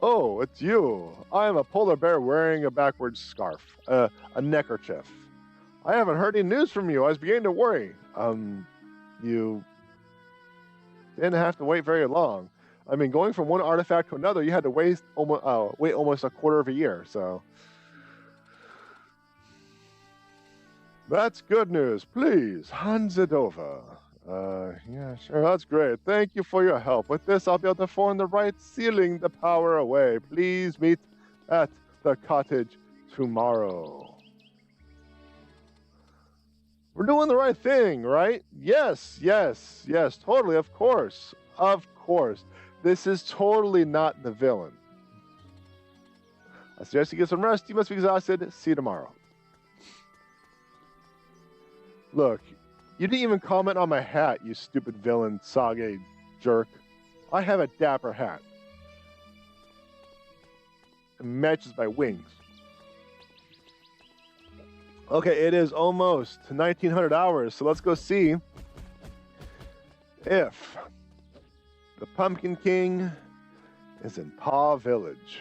Oh, it's you. I am a polar bear wearing a backwards scarf, a neckerchief. I haven't heard any news from you. I was beginning to worry. You didn't have to wait very long. I mean, going from one artifact to another, you had to wait almost a quarter of a year. So that's good news. Please hand it over. Yeah, sure, that's great. Thank you for your help. With this, I'll be able to form the right, sealing the power away. Please meet at the cottage tomorrow. We're doing the right thing, right? Yes, yes, yes, totally, of course. Of course. This is totally not the villain. I suggest you get some rest. You must be exhausted. See you tomorrow. Look, you didn't even comment on my hat, you stupid villain, sah-gey jerk. I have a dapper hat. It matches my wings. Okay, it is almost 1900 hours, so let's go see if the Pumpkin King is in Paw Village.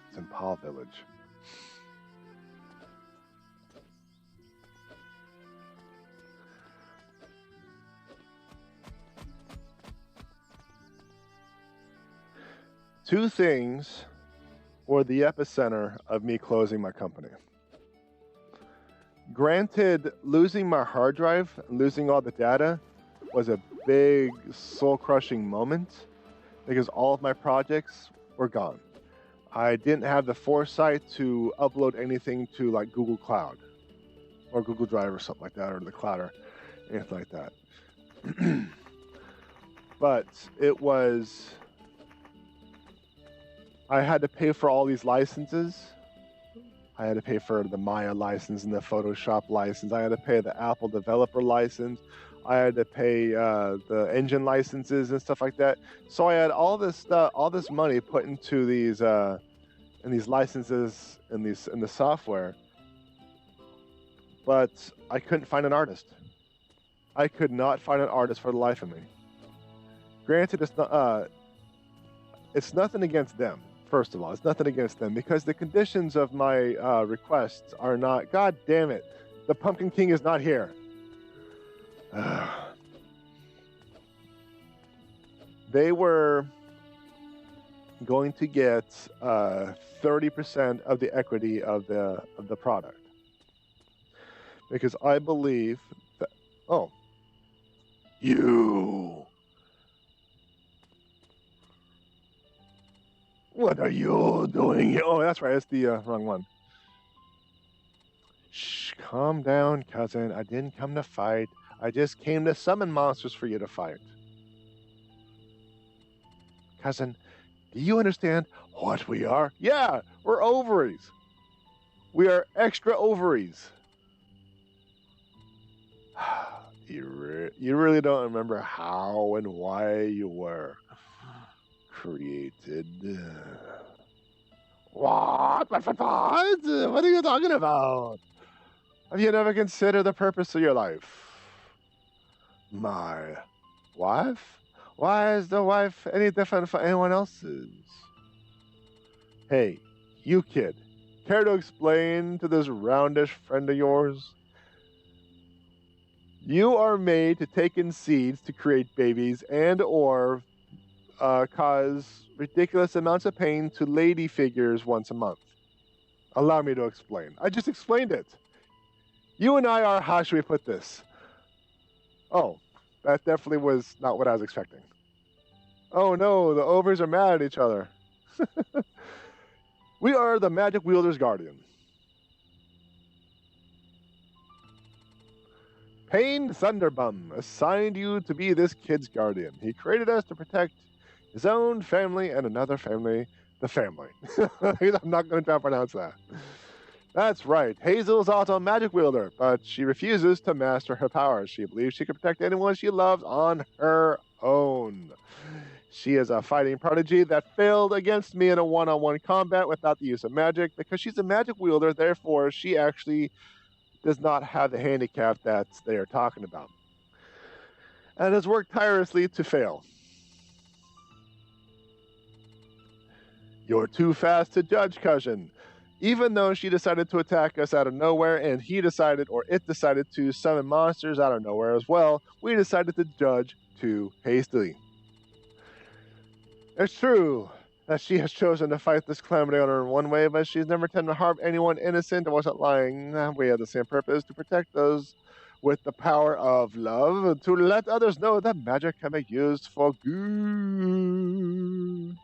It's in Paw Village. Two things were the epicenter of me closing my company. Granted, losing my hard drive, losing all the data, was a big soul-crushing moment because all of my projects were gone. I didn't have the foresight to upload anything to like Google Cloud or Google Drive or something like that, or the cloud or anything like that. But it was, I had to pay for all these licenses. I had to pay for the Maya license and the Photoshop license. I had to pay the Apple developer license. I had to pay the engine licenses and stuff like that. So I had all this stuff, all this money put into these licenses in the software, but I couldn't find an artist. I could not find an artist for the life of me. Granted, it's nothing against them. First of all, it's nothing against them because the conditions of my requests are not. God damn it, the Pumpkin King is not here. They were going to get 30% of the equity of the product because I believe that. Oh, you. What are you doing here? Oh, that's right. It's the wrong one. Shh, calm down, cousin. I didn't come to fight. I just came to summon monsters for you to fight. Cousin, do you understand what we are? Yeah, we're ovaries. We are extra ovaries. You really don't remember how and why you were created. What? What are you talking about? Have you never considered the purpose of your life? My wife? Why is the wife any different from anyone else's? Hey, you kid, care to explain to this roundish friend of yours? You are made to take in seeds to create babies and or cause ridiculous amounts of pain to lady figures once a month. Allow me to explain. I just explained it. You and I are, how should we put this? Oh, that definitely was not what I was expecting. Oh no, the ovaries are mad at each other. We are the Magic Wielder's Guardian. Pain Thunderbum assigned you to be this kid's guardian. He created us to protect his own family and another family, the family. I'm not going to try to pronounce that. That's right. Hazel's also a magic wielder, but she refuses to master her powers. She believes she can protect anyone she loves on her own. She is a fighting prodigy that failed against me in a one-on-one combat without the use of magic. Because she's a magic wielder, therefore she actually does not have the handicap that they are talking about. And has worked tirelessly to fail. You're too fast to judge, cousin. Even though she decided to attack us out of nowhere, and he decided, or it decided, to summon monsters out of nowhere as well, we decided to judge too hastily. It's true that she has chosen to fight this calamity on her own one way, but she's never intended to harm anyone innocent. I wasn't lying. We had the same purpose, to protect those with the power of love, to let others know that magic can be used for good.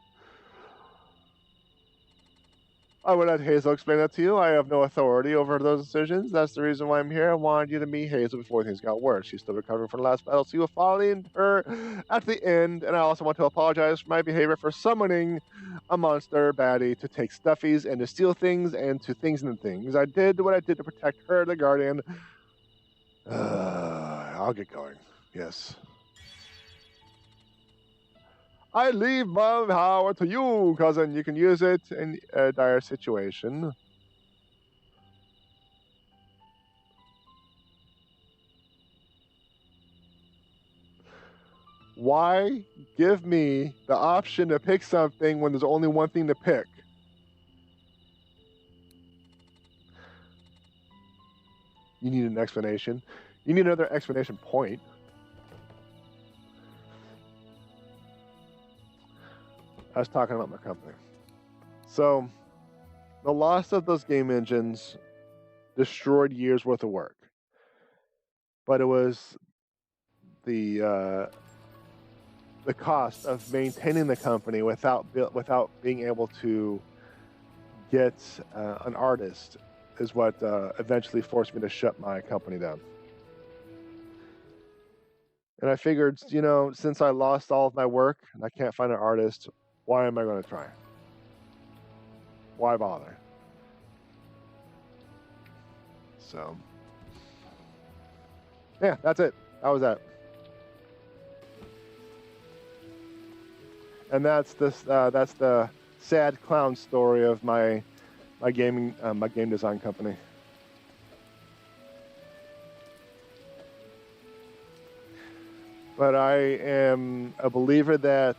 I will let Hazel explain that to you. I have no authority over those decisions. That's the reason why I'm here. I wanted you to meet Hazel before things got worse. She's still recovering from the last battle, so you were following her at the end. And I also want to apologize for my behavior for summoning a monster baddie to take stuffies and to steal things and to things and things. I did what I did to protect her, the guardian. I'll get going. Yes. I leave my power to you, cousin. You can use it in a dire situation. Why give me the option to pick something when there's only one thing to pick? You need an explanation. You need another explanation point. I was talking about my company. So, the loss of those game engines destroyed years worth of work. But it was the cost of maintaining the company without being able to get an artist is what eventually forced me to shut my company down. And I figured, since I lost all of my work and I can't find an artist, why am I going to try? Why bother? So, yeah, that's it. That was that. And that's the sad clown story of my game design company. But I am a believer that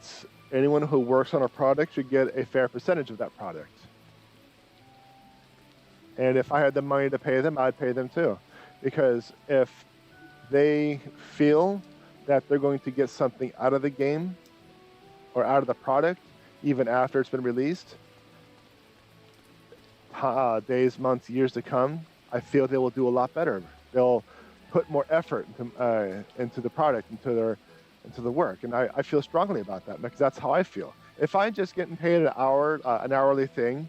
anyone who works on a product should get a fair percentage of that product. And if I had the money to pay them, I'd pay them too. Because if they feel that they're going to get something out of the game or out of the product, even after it's been released, days, months, years to come, I feel they will do a lot better. They'll put more effort into the product, into the work, and I feel strongly about that because that's how I feel. If I'm just getting paid an hourly thing,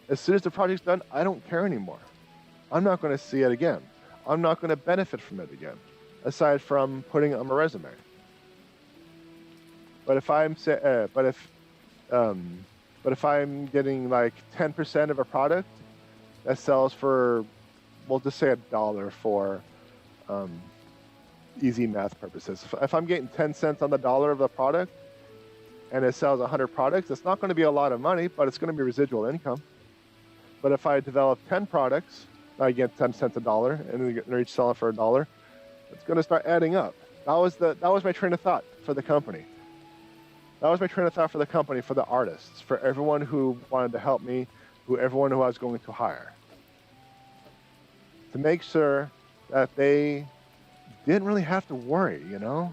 as soon as the project's done, I don't care anymore. I'm not going to see it again. I'm not going to benefit from it again, aside from putting it on my resume. But if I'm getting like 10% of a product that sells for, we'll just say $1 for easy math purposes. If I'm getting 10 cents on the dollar of the product and it sells 100 products, it's not going to be a lot of money, but it's going to be residual income. But if I develop 10 products, I get 10 cents a dollar, and they're each selling for $1, it's going to start adding up. That was my train of thought for the company. That was my train of thought for the company, for the artists, for everyone who wanted to help me, everyone who I was going to hire. To make sure that they didn't really have to worry, to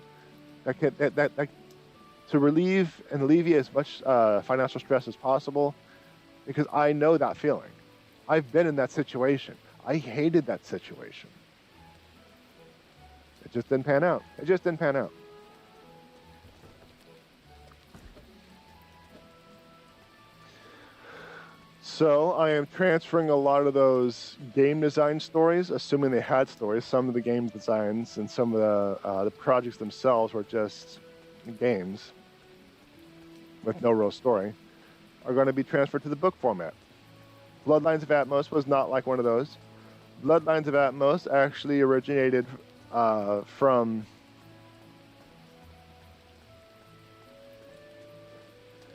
relieve and alleviate as much financial stress as possible, because I know that feeling. I've been in that situation. I hated that situation. It just didn't pan out. So I am transferring a lot of those game design stories, assuming they had stories. Some of the game designs and some of the projects themselves were just games with no real story, are going to be transferred to the book format. Bloodlines of Atmos was not like one of those. Bloodlines of Atmos actually originated from...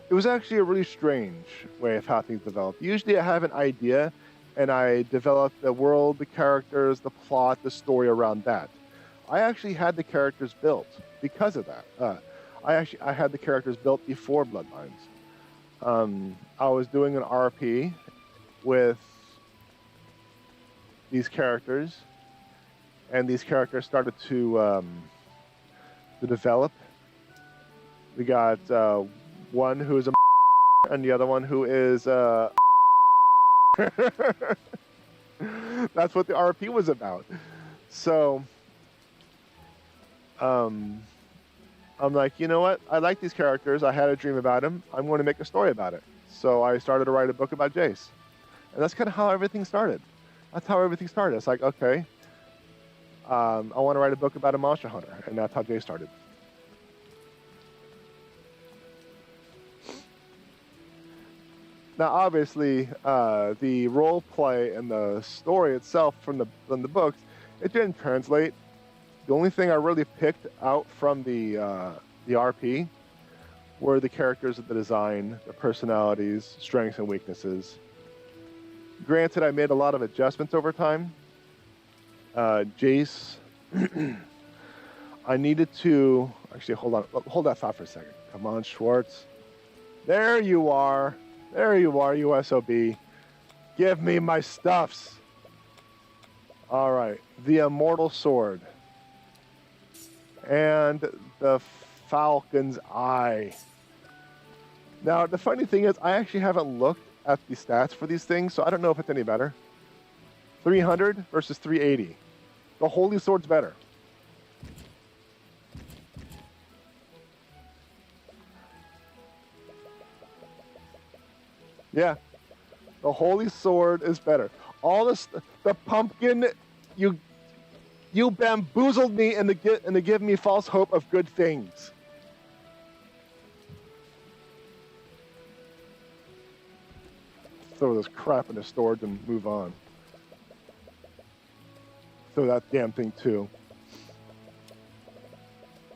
It was actually a really strange way of how things developed. Usually I have an idea and I develop the world, the characters, the plot, the story around that. I actually had the characters built because of that. I had the characters built before Bloodlines. I was doing an RP with these characters, and these characters started to develop. We got one who is a and the other one who is that's what the RP was about. So I'm like, you know what? I like these characters. I had a dream about them. I'm going to make a story about it. So I started to write a book about Jace. And that's kind of how everything started. That's how everything started. It's like, okay, I want to write a book about a monster hunter, and that's how Jay started. Now, obviously, the role play and the story itself from the books, it didn't translate. The only thing I really picked out from the RP were the characters, the design, the personalities, strengths and weaknesses. Granted, I made a lot of adjustments over time. Jace, I needed to actually hold that thought for a second. Come on, Schwartz. There you are. There you are, you SOB. Give me my stuffs. All right, the Immortal Sword. And the Falcon's Eye. Now, the funny thing is, I actually haven't looked at the stats for these things, so I don't know if it's any better. 300 versus 380. The Holy Sword's better. Yeah, the Holy Sword is better. All this, the pumpkin, you bamboozled me into give me false hope of good things. Throw this crap in the storage and move on. Throw that damn thing too.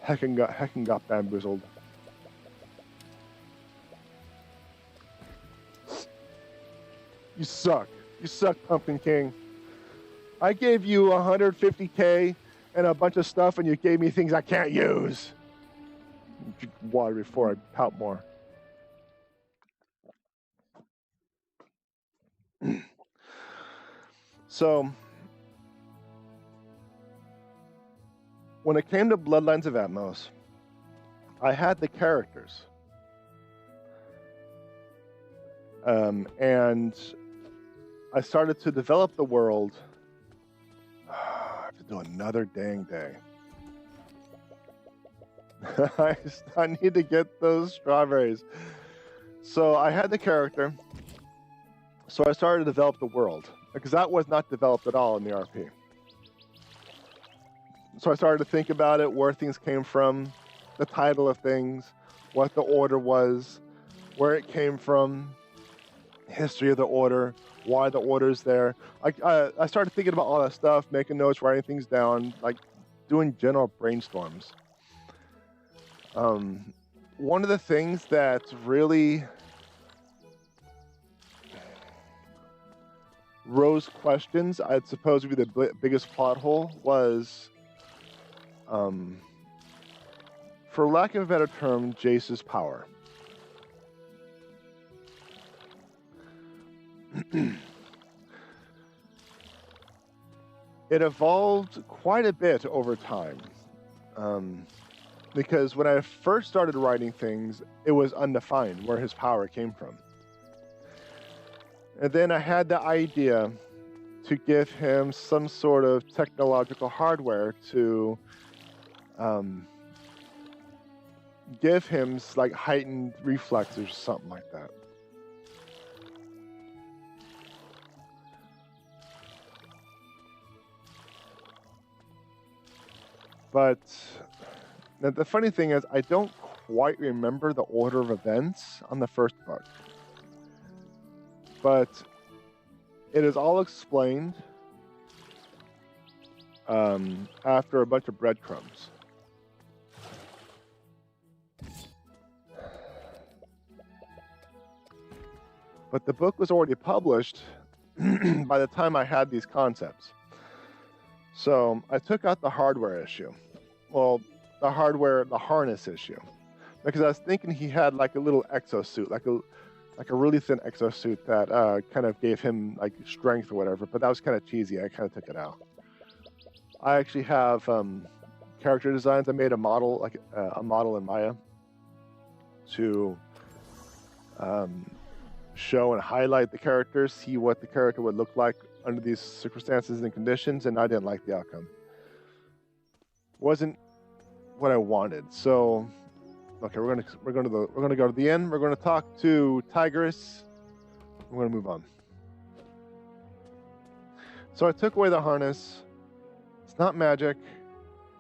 Heckin got bamboozled. You suck. You suck, Pumpkin King. I gave you 150K and a bunch of stuff, and you gave me things I can't use. Drink water before I pout more. So, when it came to Bloodlines of Atmos, I had the characters. And I started to develop the world. I have to do another dang day. I need to get those strawberries. So I had the character. So I started to develop the world, because that was not developed at all in the RP. So I started to think about it, where things came from, the title of things, what the order was, where it came from, history of the order, why the order's there. I started thinking about all that stuff, making notes, writing things down, like doing general brainstorms. One of the things that really rose questions, I'd suppose would be the biggest plot hole, was, for lack of a better term, Jace's power. It evolved quite a bit over time, because when I first started writing things, it was undefined where his power came from. And then I had the idea to give him some sort of technological hardware to give him like heightened reflexes or something like that. But now the funny thing is, I don't quite remember the order of events on the first book. But it is all explained after a bunch of breadcrumbs. But the book was already published by the time I had these concepts. So I took out the hardware issue. Well, the harness issue. Because I was thinking he had like a little exosuit, like a really thin exosuit that kind of gave him like strength or whatever, but that was kind of cheesy. I kind of took it out. I actually have character designs. I made a model, like a model in Maya, to show and highlight the characters, see what the character would look like under these circumstances and conditions, and I didn't like the outcome. Wasn't what I wanted. So, okay, we're gonna go to the end. We're gonna talk to Tigeress. We're gonna move on. So I took away the harness. It's not magic.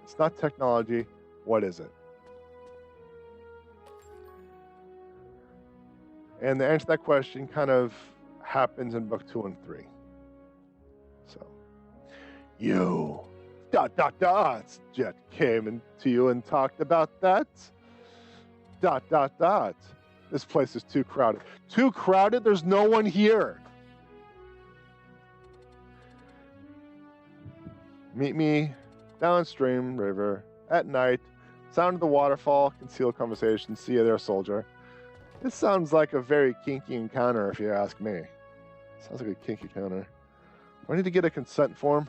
It's not technology. What is it? And the answer to that question kind of happens in book 2 and 3. So, you, ... Jet came into you and talked about that. ... This place is too crowded. Too crowded? There's no one here. Meet me downstream river at night. Sound of the waterfall, concealed conversation. See you there, soldier. This sounds like a very kinky encounter, if you ask me. Sounds like a kinky encounter. Do I need to get a consent form?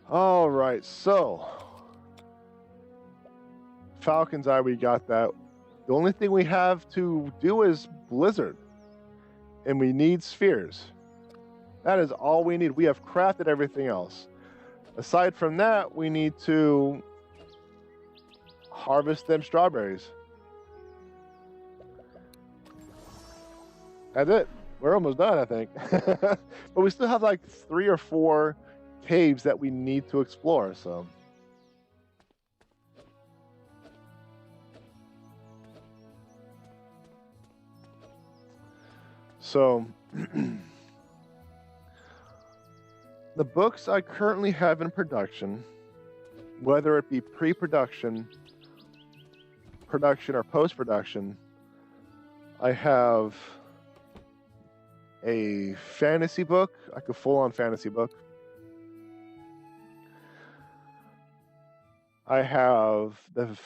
All right, so Falcon's Eye, we got that. The only thing we have to do is Blizzard, and we need spheres. That is all we need. We have crafted everything else. Aside from that, we need to harvest them strawberries. That's it. We're almost done, I think. But we still have like 3 or 4 caves that we need to explore, so. So, the books I currently have in production, whether it be pre-production, production, or post-production, I have a fantasy book, like a full-on fantasy book. I have the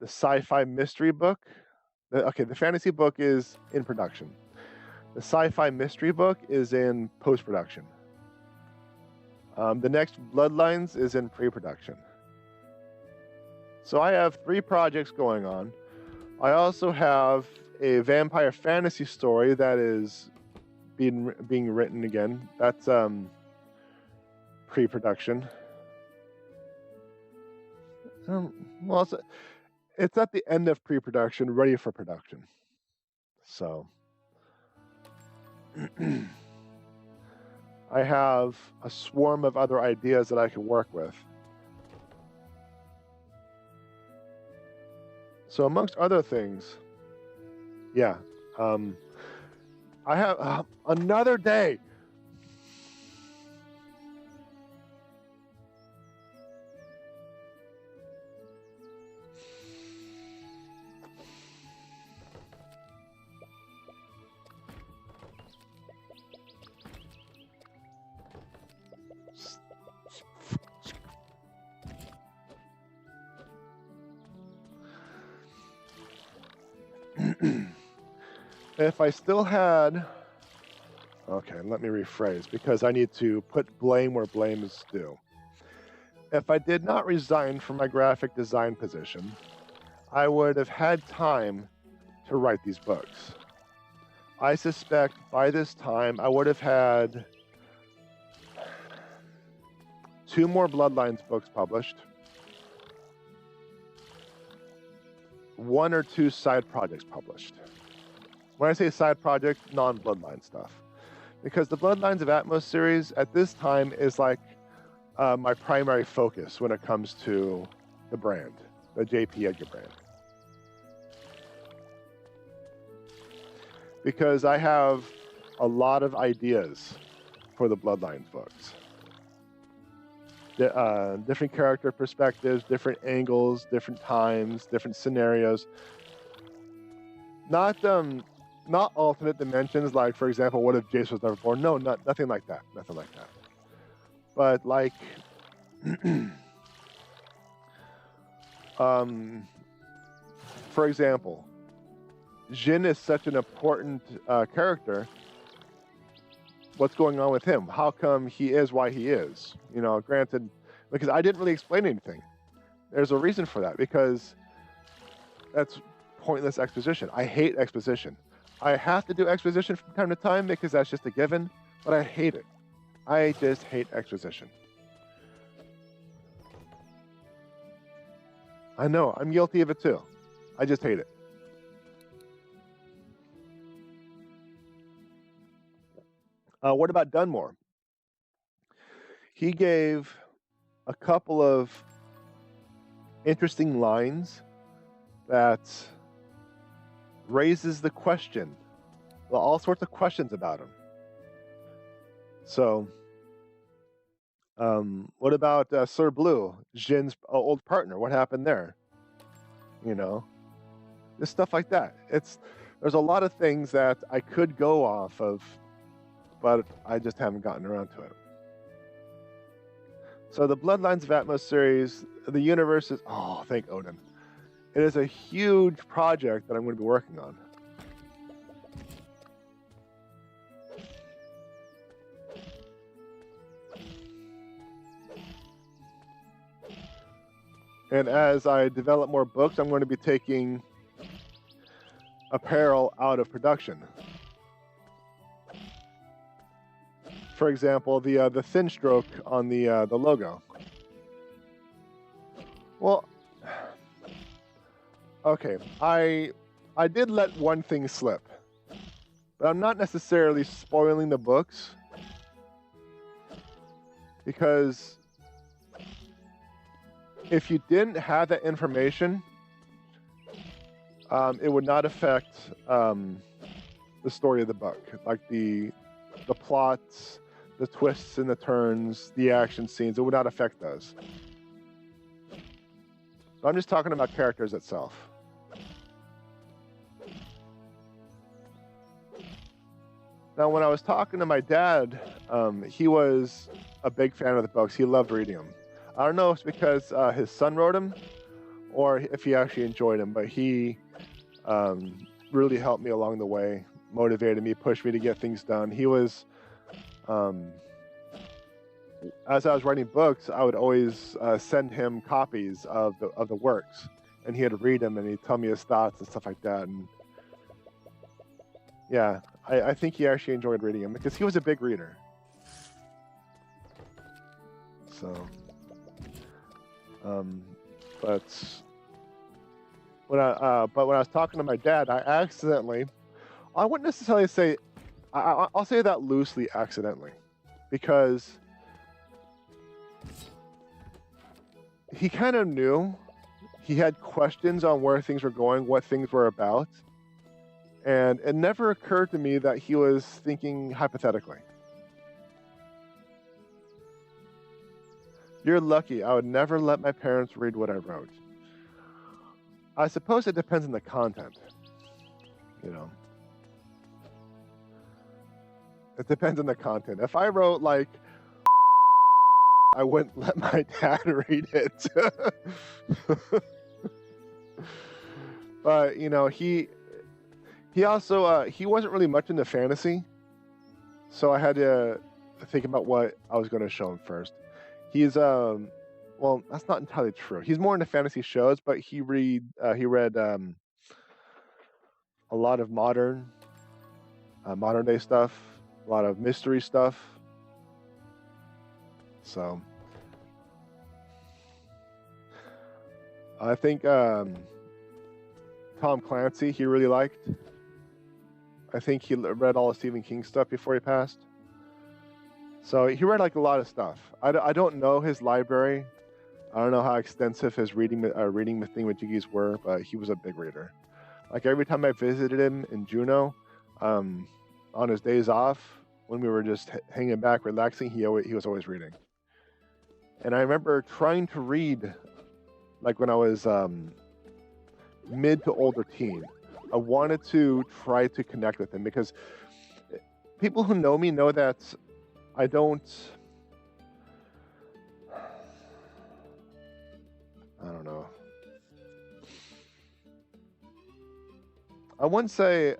sci-fi mystery book. Okay, the fantasy book is in production. The sci-fi mystery book is in post-production. The next Bloodlines is in pre-production. So I have 3 projects going on. I also have a vampire fantasy story that is being written again. That's pre-production. Well, it's at the end of pre-production, ready for production. So I have a swarm of other ideas that I can work with. So amongst other things, yeah, I have another day. If I still had, okay, let me rephrase because I need to put blame where blame is due. If I did not resign from my graphic design position, I would have had time to write these books. I suspect by this time I would have had 2 more Bloodlines books published, 1 or 2 side projects published. When I say side project, non-Bloodline stuff. Because the Bloodlines of Atmos series at this time is like my primary focus when it comes to the brand, the J.P.Edgar brand. Because I have a lot of ideas for the Bloodlines books. Different character perspectives, different angles, different times, different scenarios. Not alternate dimensions, like, for example, what if Jace was never born? No, nothing like that. Nothing like that. But, like, for example, Jin is such an important character. What's going on with him? How come he is why he is? You know, granted, because I didn't really explain anything. There's a reason for that, because that's pointless exposition. I hate exposition. I have to do exposition from time to time because that's just a given, but I hate it. I just hate exposition. I know, I'm guilty of it too. I just hate it. What about Dunmore? He gave a couple of interesting lines that raises the question, well, all sorts of questions about him. So, what about Sir Blue, Jin's old partner? What happened there? You know, just stuff like that. There's a lot of things that I could go off of, but I just haven't gotten around to it. So the Bloodlines of Atmos series, the universe is, oh, thank Odin. It is a huge project that I'm going to be working on. And as I develop more books, I'm going to be taking apparel out of production. For example, the thin stroke on the logo. Well, okay, I did let one thing slip, but I'm not necessarily spoiling the books, because if you didn't have that information, it would not affect the story of the book, like the plots, the twists and the turns, the action scenes. It would not affect those. So I'm just talking about characters itself. Now, when I was talking to my dad, he was a big fan of the books. He loved reading them. I don't know if it's because his son wrote them or if he actually enjoyed them, but he really helped me along the way, motivated me, pushed me to get things done. He was, as I was writing books, I would always send him copies of the works, and he had to read them, and he'd tell me his thoughts and stuff like that. And yeah, I think he actually enjoyed reading them because he was a big reader. So, but when I was talking to my dad, I accidentally, I wouldn't necessarily say, I'll say that loosely, accidentally, because he kind of knew. He had questions on where things were going, what things were about, and it never occurred to me that he was thinking hypothetically. You're lucky. I would never let my parents read what I wrote. I suppose it depends on the content, you know. It depends on the content. If I wrote like, I wouldn't let my dad read it. But you know, he also he wasn't really much into fantasy, so I had to think about what I was going to show him first. He's well, that's not entirely true. He's more into fantasy shows, but he read a lot of modern day stuff, a lot of mystery stuff. So I think Tom Clancy he really liked. I think he read all of Stephen King stuff before he passed. So he read like a lot of stuff. I don't know his library. I don't know how extensive his reading thingamajiggies were, but he was a big reader. Like every time I visited him in Juneau, on his days off, when we were just hanging back, relaxing, he was always reading. And I remember trying to read, like when I was mid to older teen. I wanted to try to connect with him because people who know me know that I don't know. I wouldn't say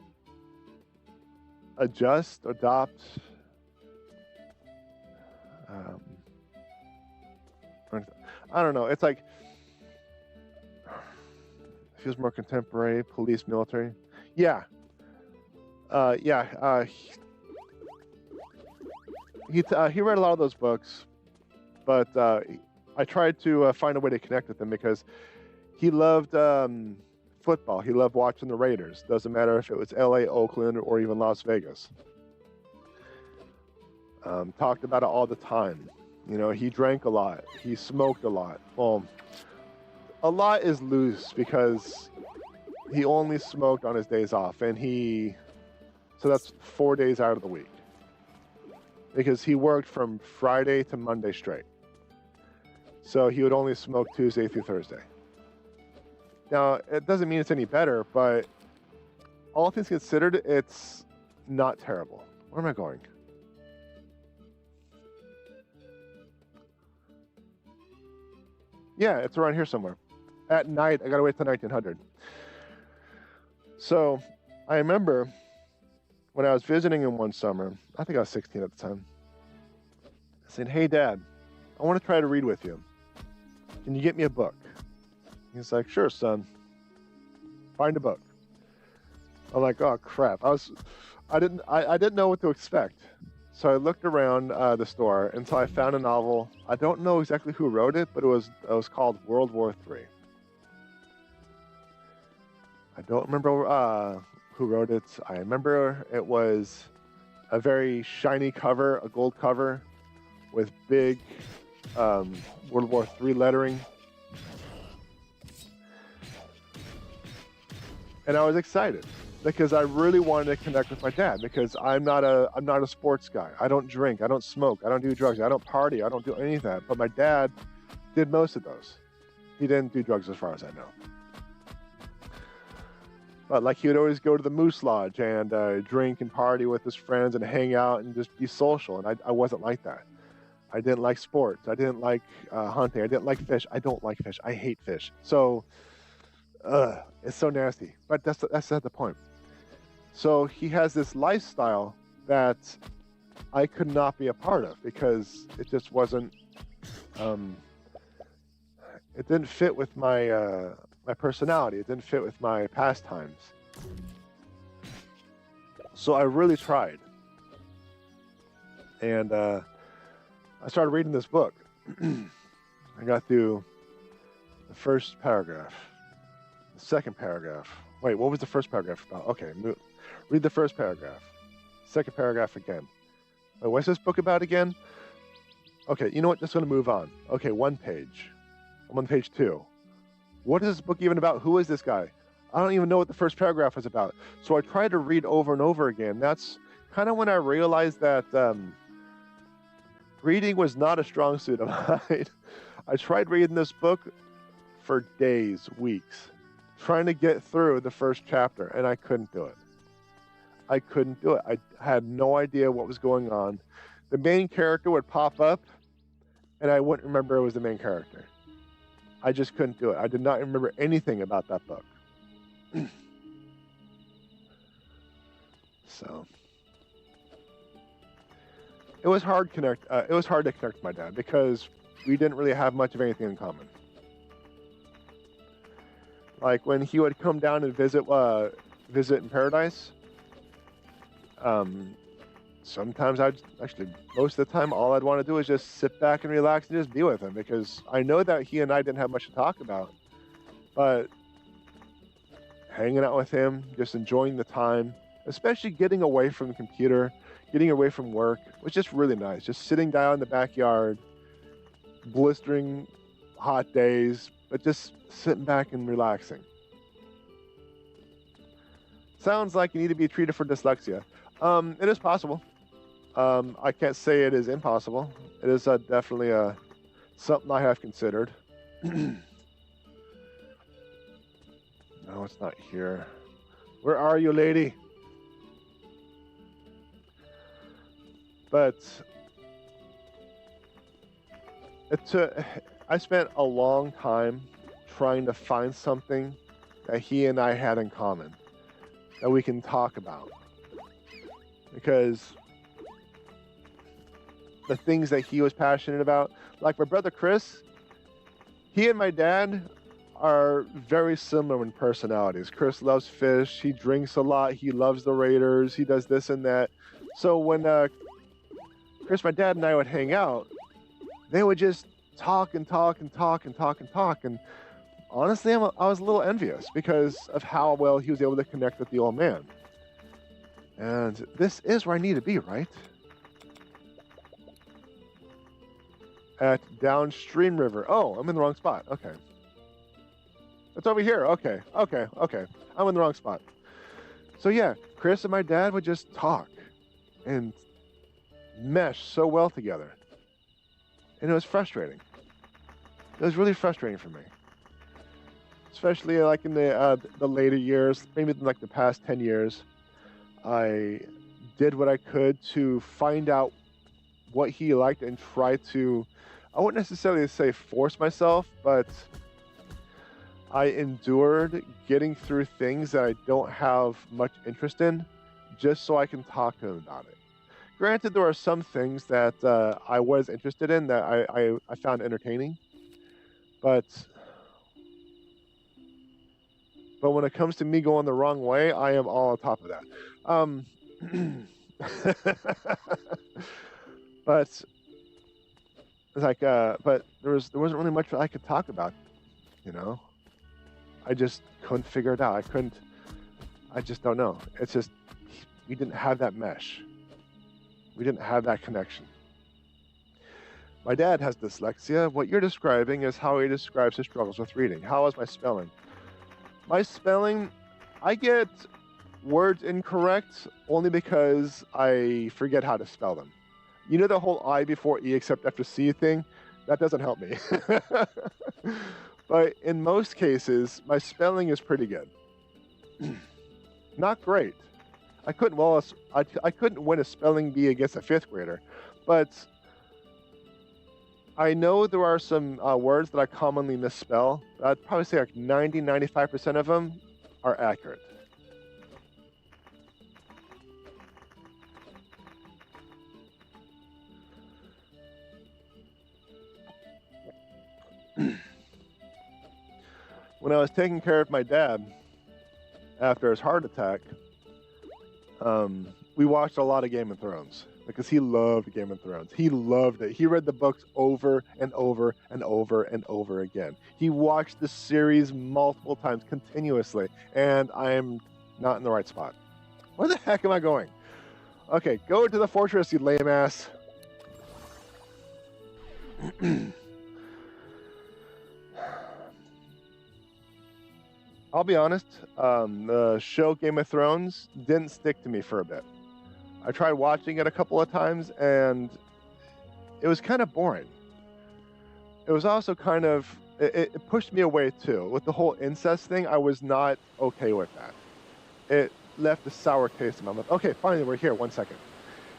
adopt. I don't know. It's like feels more contemporary, police, military. Yeah. He read a lot of those books, but I tried to find a way to connect with him because he loved football. He loved watching the Raiders. Doesn't matter if it was LA, Oakland, or even Las Vegas. Talked about it all the time. You know, he drank a lot. He smoked a lot. Well, a lot is loose because he only smoked on his days off, and so that's 4 days out of the week. Because he worked from Friday to Monday straight. So he would only smoke Tuesday through Thursday. Now, it doesn't mean it's any better, but all things considered, it's not terrible. Where am I going? Yeah, it's around here somewhere. At night, I gotta wait till 1900. So, I remember when I was visiting him one summer, I think I was 16 at the time, I said, "Hey, Dad, I want to try to read with you. Can you get me a book?" He's like, "Sure, son. Find a book." I'm like, "Oh crap!" I didn't know what to expect. So I looked around the store until I found a novel. I don't know exactly who wrote it, but it was called World War III. I don't remember who wrote it. I remember it was a very shiny cover, a gold cover, with big World War III lettering. And I was excited because I really wanted to connect with my dad, because I'm not a sports guy. I don't drink, I don't smoke, I don't do drugs, I don't party, I don't do any of that. But my dad did most of those. He didn't do drugs as far as I know. But like, he would always go to the Moose Lodge and drink and party with his friends and hang out and just be social. And I wasn't like that. I didn't like sports. I didn't like hunting. I didn't like fish. I don't like fish. I hate fish. So it's so nasty. But that's not the point. So he has this lifestyle that I could not be a part of because it just wasn't. It didn't fit with my my personality. It didn't fit with my pastimes. So I really tried, and I started reading this book. I got through the first paragraph, the second paragraph. Wait, what was the first paragraph about? Okay, read the first paragraph. Second paragraph again. Wait, what's this book about again? Okay, you know what? Just going to move on. Okay, one page. I'm on page 2. What is this book even about? Who is this guy? I don't even know what the first paragraph was about. So I tried to read over and over again. That's kind of when I realized that reading was not a strong suit of mine. I tried reading this book for days, weeks, trying to get through the first chapter, and I couldn't do it. I couldn't do it. I had no idea what was going on. The main character would pop up, and I wouldn't remember it was the main character. I just couldn't do it. I did not remember anything about that book. So it was hard to connect with my dad because we didn't really have much of anything in common. Like when he would come down and visit in Paradise, sometimes most of the time, all I'd want to do is just sit back and relax and just be with him, because I know that he and I didn't have much to talk about, but hanging out with him, just enjoying the time, especially getting away from the computer, getting away from work, was just really nice. Just sitting down in the backyard, blistering hot days, but just sitting back and relaxing. Sounds like you need to be treated for dyslexia. It is possible. I can't say it is impossible. It is definitely something I have considered. No, it's not here. Where are you, lady? But I spent a long time trying to find something that he and I had in common that we can talk about. Because the things that he was passionate about, like my brother Chris, he and my dad are very similar in personalities. Chris loves fish, he drinks a lot, he loves the Raiders, he does this and that. So when Chris, my dad, and I would hang out, they would just talk and talk and talk and talk and talk. And honestly, I was a little envious because of how well he was able to connect with the old man. And this is where I need to be, right? at downstream river. Oh, I'm in the wrong spot. Okay. It's over here. Okay. I'm in the wrong spot. So yeah, Chris and my dad would just talk and mesh so well together. And it was frustrating. It was really frustrating for me. Especially like in the later years, maybe like the past 10 years, I did what I could to find out what he liked and try to, I wouldn't necessarily say force myself, but I endured getting through things that I don't have much interest in just so I can talk to him about it. Granted, there are some things that I was interested in that I found entertaining, but when it comes to me going the wrong way, I am all on top of that. But like, but there wasn't really much I could talk about, you know. I just couldn't figure it out. I just don't know. It's just we didn't have that mesh. We didn't have that connection. My dad has dyslexia. What you're describing is how he describes his struggles with reading. How is my spelling? My spelling, I get words incorrect only because I forget how to spell them. You know the whole I before E except after C thing? That doesn't help me. But in most cases, my spelling is pretty good. Not great. I couldn't win a spelling bee against a 5th grader, but I know there are some words that I commonly misspell. I'd probably say like 95% of them are accurate. When I was taking care of my dad after his heart attack, we watched a lot of Game of Thrones because he loved Game of Thrones. He loved it. He read the books over and over and over and over again. He watched the series multiple times continuously, and I'm not in the right spot. Where the heck am I going? Okay, go to the fortress, you lame ass. I'll be honest, the show Game of Thrones didn't stick to me for a bit. I tried watching it a couple of times, and it was kind of boring. It was also kind of, it pushed me away too. With the whole incest thing, I was not okay with that. It left a sour taste in my mouth. Okay, finally we're here, 1 second.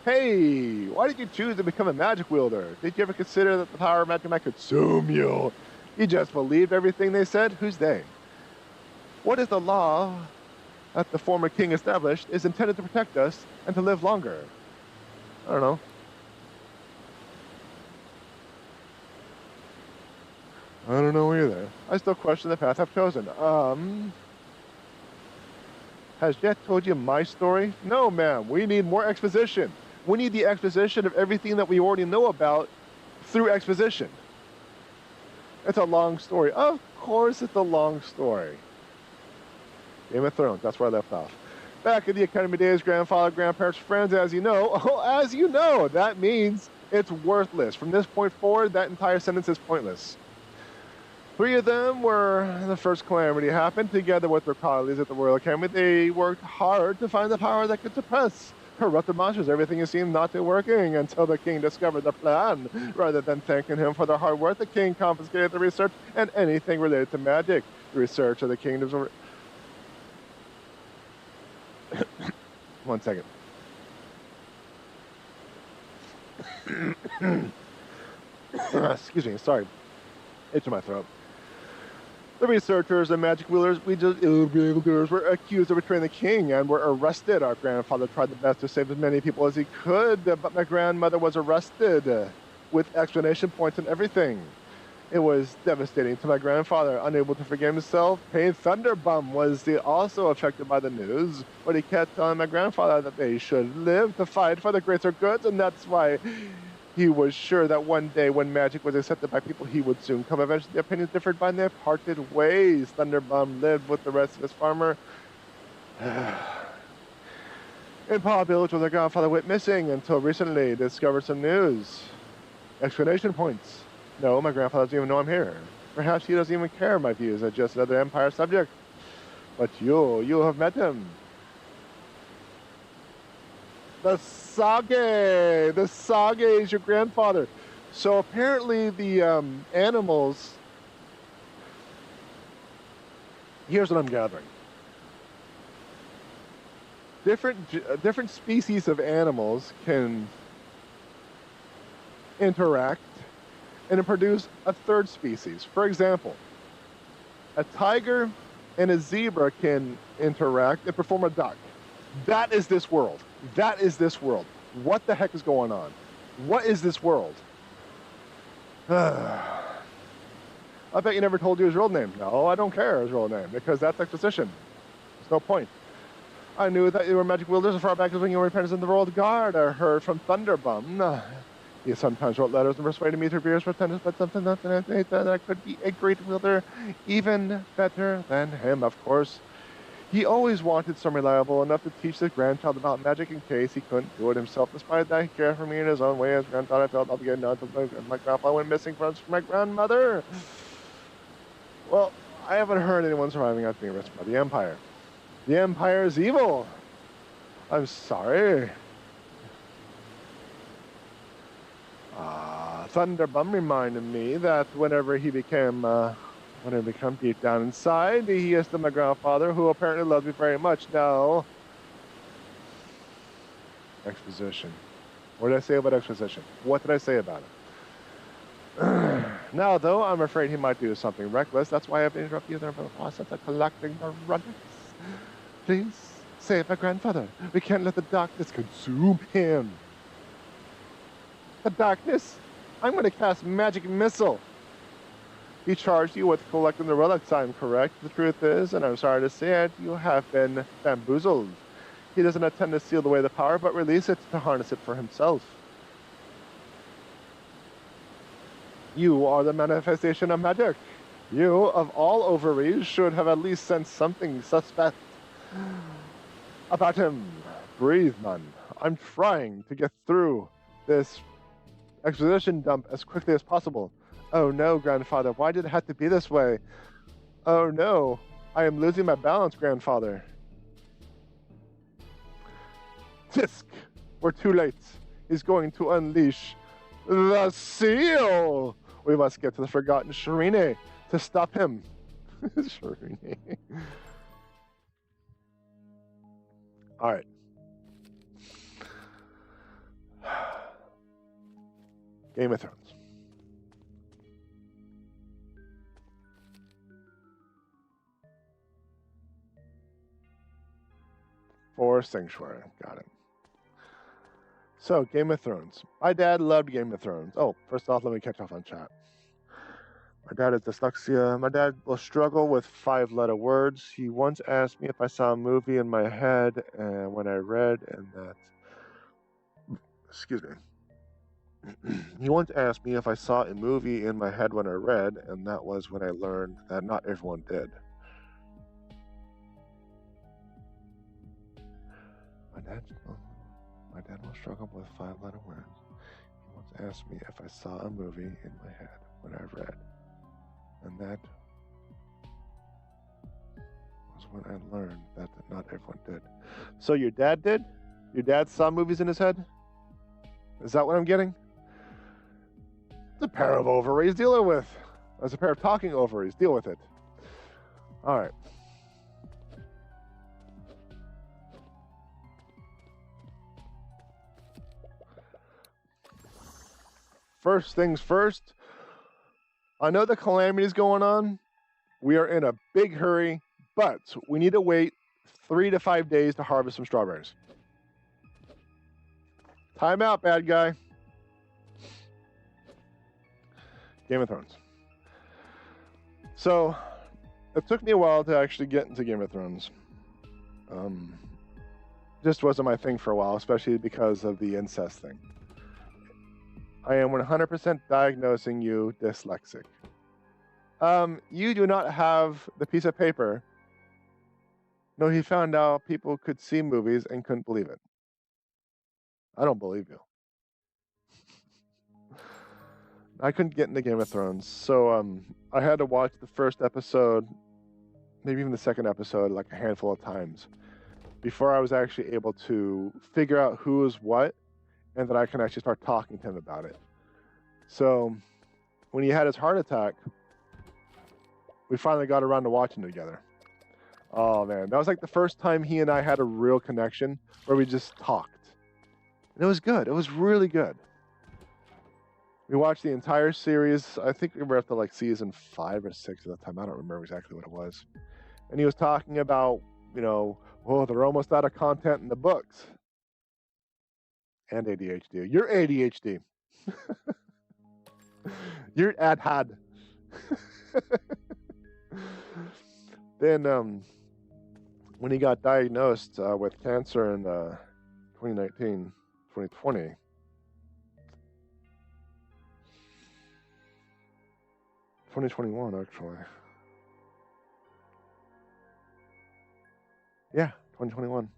Hey, why did you choose to become a magic wielder? Did you ever consider that the power of magic might consume you? You just believed everything they said? Who's they? What is the law that the former king established is intended to protect us and to live longer? I don't know. I don't know either. I still question the path I've chosen. Has Jet told you my story? No, ma'am. We need more exposition. We need the exposition of everything that we already know about through exposition. It's a long story. Of course it's a long story. Game of Thrones, that's where I left off. Back in the academy days, grandfather, grandparents, friends, as you know, that means it's worthless. From this point forward, that entire sentence is pointless. 3 of them were the first calamity happened. Together with their colleagues at the Royal Academy, they worked hard to find the power that could suppress corrupted monsters. Everything seemed not to be working until the king discovered the plan. Rather than thanking him for their hard work, the king confiscated the research and anything related to magic. The research of the kingdoms were... 1 second. Excuse me, sorry. Itch in my throat. The researchers and magic wielders were accused of betraying the king and were arrested. Our grandfather tried the best to save as many people as he could, but my grandmother was arrested with explanation points and everything. It was devastating to my grandfather, unable to forgive himself. Pain Thunderbum was also affected by the news, but he kept telling my grandfather that they should live to fight for the greater goods, and that's why he was sure that one day when magic was accepted by people, he would soon come. Eventually, the opinions differed by their parted ways. Thunderbum lived with the rest of his farmer in Paw Village, where their grandfather went missing until recently discovered some news. Exclamation points. No, my grandfather doesn't even know I'm here. Perhaps he doesn't even care my views are just another Empire subject. But you have met him. The sah-gey! The sah-gey is your grandfather. So apparently the animals... Here's what I'm gathering. Different species of animals can interact and produce a third species. For example, a tiger and a zebra can interact and perform a duck. That is this world. That is this world. What the heck is going on? What is this world? I bet you never told you his real name. No, I don't care his real name, because that's exposition. There's no point. I knew that you were magic wielders as far back as when you were apprentices in the Royal Guard. I heard from Thunderbum. He sometimes wrote letters and persuaded me through beers for tennis, but something that I could be a great wielder, even better than him, of course. He always wanted someone reliable enough to teach his grandchild about magic in case he couldn't do it himself. Despite that, he cared for me in his own way. As granddaughter, I felt obligated not to my grandpa went missing from my grandmother. Well, I haven't heard anyone surviving after being arrested by the Empire. The Empire is evil. I'm sorry. Thunderbum reminded me that whenever he became deep down inside, he is still my grandfather, who apparently loves me very much. Now, exposition. What did I say about exposition? What did I say about it? Now, though, I'm afraid he might do something reckless. That's why I've interrupted you there for the process of collecting the relics. Please, save my grandfather. We can't let the darkness consume him. The darkness? I'm going to cast magic missile. He charged you with collecting the relics, I'm correct. The truth is, and I'm sorry to say it, you have been bamboozled. He doesn't intend to seal away the power, but release it to harness it for himself. You are the manifestation of magic. You, of all ovaries, should have at least sensed something suspect about him. Breathe, man. I'm trying to get through this exposition dump as quickly as possible. Oh no, grandfather, why did it have to be this way? Oh no, I am losing my balance, grandfather. Tisk! We're too late. He's going to unleash the seal! We must get to the forgotten Shirine to stop him. Shirine. Alright. Game of Thrones. For Sanctuary. Got it. So, Game of Thrones. My dad loved Game of Thrones. Oh, first off, let me catch up on chat. My dad has dyslexia. My dad will struggle with 5-letter words. He once asked me if I saw a movie in my head and when I read, and that... Excuse me. He once asked me if I saw a movie in my head when I read, and that was when I learned that not everyone did. My dad will struggle with 5-letter words. He once asked me if I saw a movie in my head when I read, and that was when I learned that not everyone did. So your dad did? Your dad saw movies in his head? Is that what I'm getting? It's a pair of ovaries, deal with. It's a pair of talking ovaries, deal with it. All right. First things first, I know the calamity is going on. We are in a big hurry, but we need to wait 3 to 5 days to harvest some strawberries. Time out, bad guy. Game of Thrones. So, it took me a while to actually get into Game of Thrones. Just wasn't my thing for a while, especially because of the incest thing. I am 100% diagnosing you dyslexic. You do not have the piece of paper. No, he found out people could see movies and couldn't believe it. I don't believe you. I couldn't get into Game of Thrones, so I had to watch the first episode, maybe even the second episode, like a handful of times before I was actually able to figure out who was what, and that I can actually start talking to him about it. So when he had his heart attack, we finally got around to watching it together. Oh man, that was like the first time he and I had a real connection where we just talked. And it was good. It was really good. We watched the entire series. I think we were up to like season 5 or 6 at the time. I don't remember exactly what it was. And he was talking about, you know, oh, they're almost out of content in the books. And ADHD. You're ADHD. You're ADHD. Then, when he got diagnosed with cancer in 2019, 2020, actually. Yeah, 2021.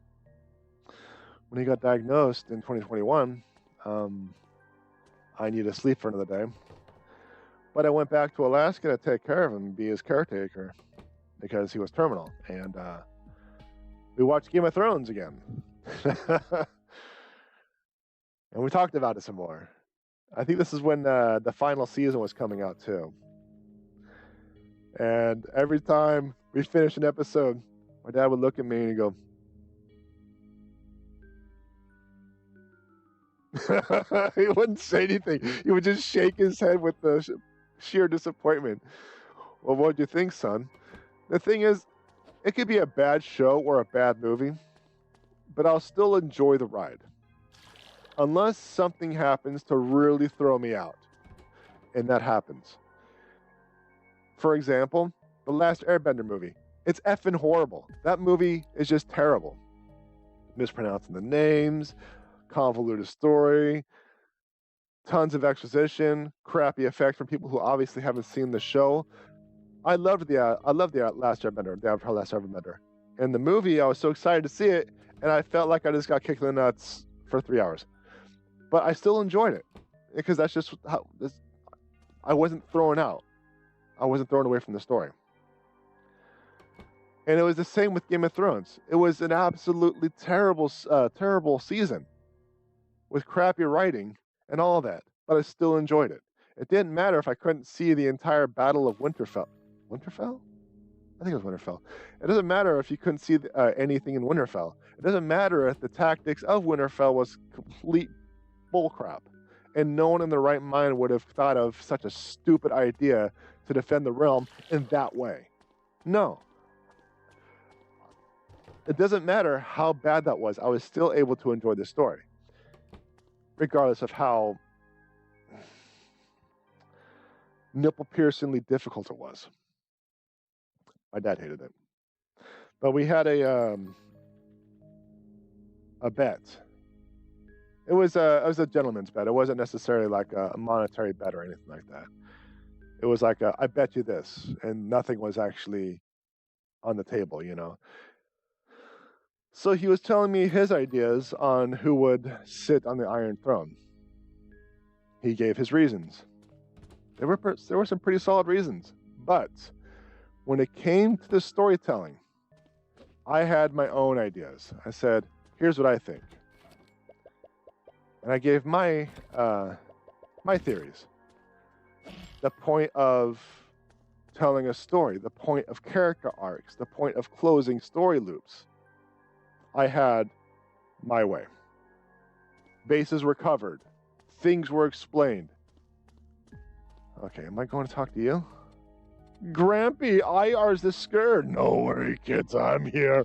When he got diagnosed in 2021, I needed to sleep for another day. But I went back to Alaska to take care of him, be his caretaker, because he was terminal. And we watched Game of Thrones again. And we talked about it some more. I think this is when the final season was coming out too. And every time we finished an episode, my dad would look at me and he'd go, he wouldn't say anything. He would just shake his head with the sheer disappointment. Well, what do you think, son? The thing is, it could be a bad show or a bad movie, but I'll still enjoy the ride. Unless something happens to really throw me out. And that happens. For example, the last Airbender movie. It's effing horrible. That movie is just terrible. Mispronouncing the names, convoluted story, tons of exposition, crappy effects from people who obviously haven't seen the show. I loved the last Airbender, the Avatar Last Airbender. In the movie, I was so excited to see it, and I felt like I just got kicked in the nuts for 3 hours. But I still enjoyed it because that's just how I wasn't thrown out. I wasn't thrown away from the story. And it was the same with Game of Thrones. It was an absolutely terrible season with crappy writing and all that, but I still enjoyed it. It didn't matter if I couldn't see the entire Battle of Winterfell. Winterfell? I think it was Winterfell. It doesn't matter if you couldn't see anything in Winterfell. It doesn't matter if the tactics of Winterfell was complete bullcrap, and no one in their right mind would have thought of such a stupid idea to defend the realm in that way. No. It doesn't matter how bad that was. I was still able to enjoy the story, regardless of how nipple-piercingly difficult it was. My dad hated it. But we had a bet. It was a gentleman's bet. It wasn't necessarily like a monetary bet or anything like that. It was like I bet you this, and nothing was actually on the table, you know. So he was telling me his ideas on who would sit on the Iron Throne. He gave his reasons. There were some pretty solid reasons, but when it came to the storytelling, I had my own ideas. I said, "Here's what I think," and I gave my theories. The point of telling a story, the point of character arcs, the point of closing story loops. I had my way. Bases were covered. Things were explained. Okay, am I going to talk to you? Grampy, IR's the scared. No worry, kids, I'm here.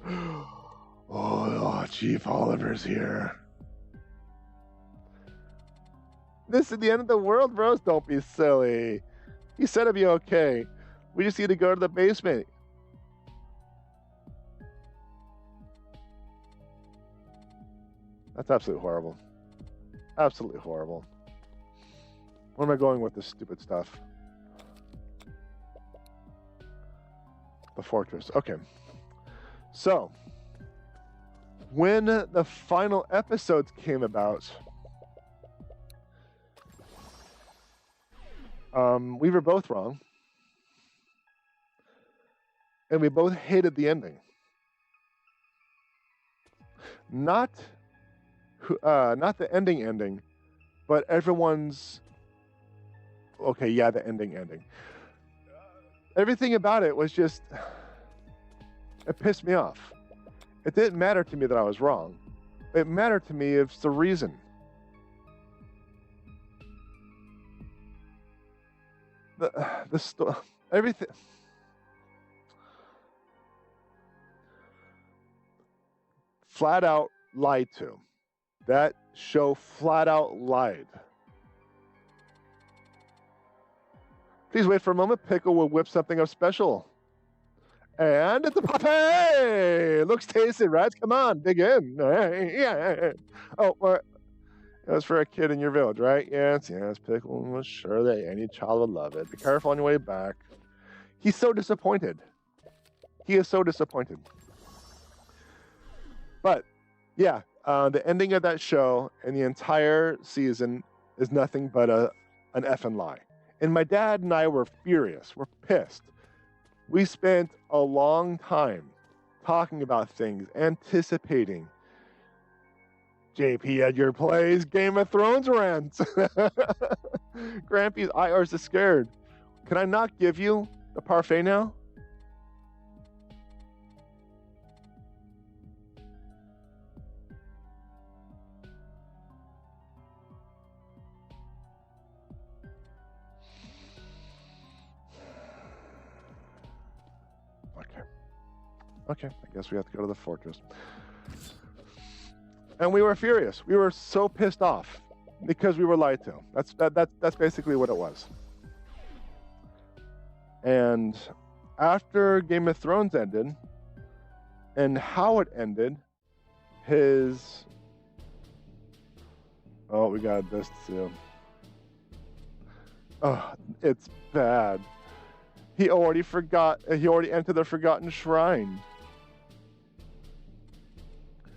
Oh, Chief Oliver's here. This is the end of the world, bros. Don't be silly. He said it'd be okay. We just need to go to the basement. That's absolutely horrible. Absolutely horrible. Where am I going with this stupid stuff? The fortress. Okay. So, when the final episodes came about, We were both wrong, and we both hated the ending. Not the ending, but everyone's okay. Yeah, the ending. Everything about it was just, it pissed me off. It didn't matter to me that I was wrong. It mattered to me it's the reason. Everything. Flat out lied to. That show flat out lied. Please wait for a moment. Pickle will whip something up special. And it's a puppy! Looks tasty, right? Come on, dig in. Yeah. Oh, it was for a kid in your village, right? Yes, Pickle was sure that any child would love it. Be careful on your way back. He's so disappointed. He is so disappointed. But, yeah, the ending of that show and the entire season is nothing but an effing lie. And my dad and I were furious. We're pissed. We spent a long time talking about things, anticipating JPEdgar-Plays Game of Thrones rant. Grampy's IRs is scared. Can I not give you the parfait now? Okay, I guess we have to go to the fortress. And we were furious. We were so pissed off because we were lied to. That's basically what it was. And after Game of Thrones ended, and how it ended, we got this too. Oh, it's bad. He already entered the Forgotten Shrine.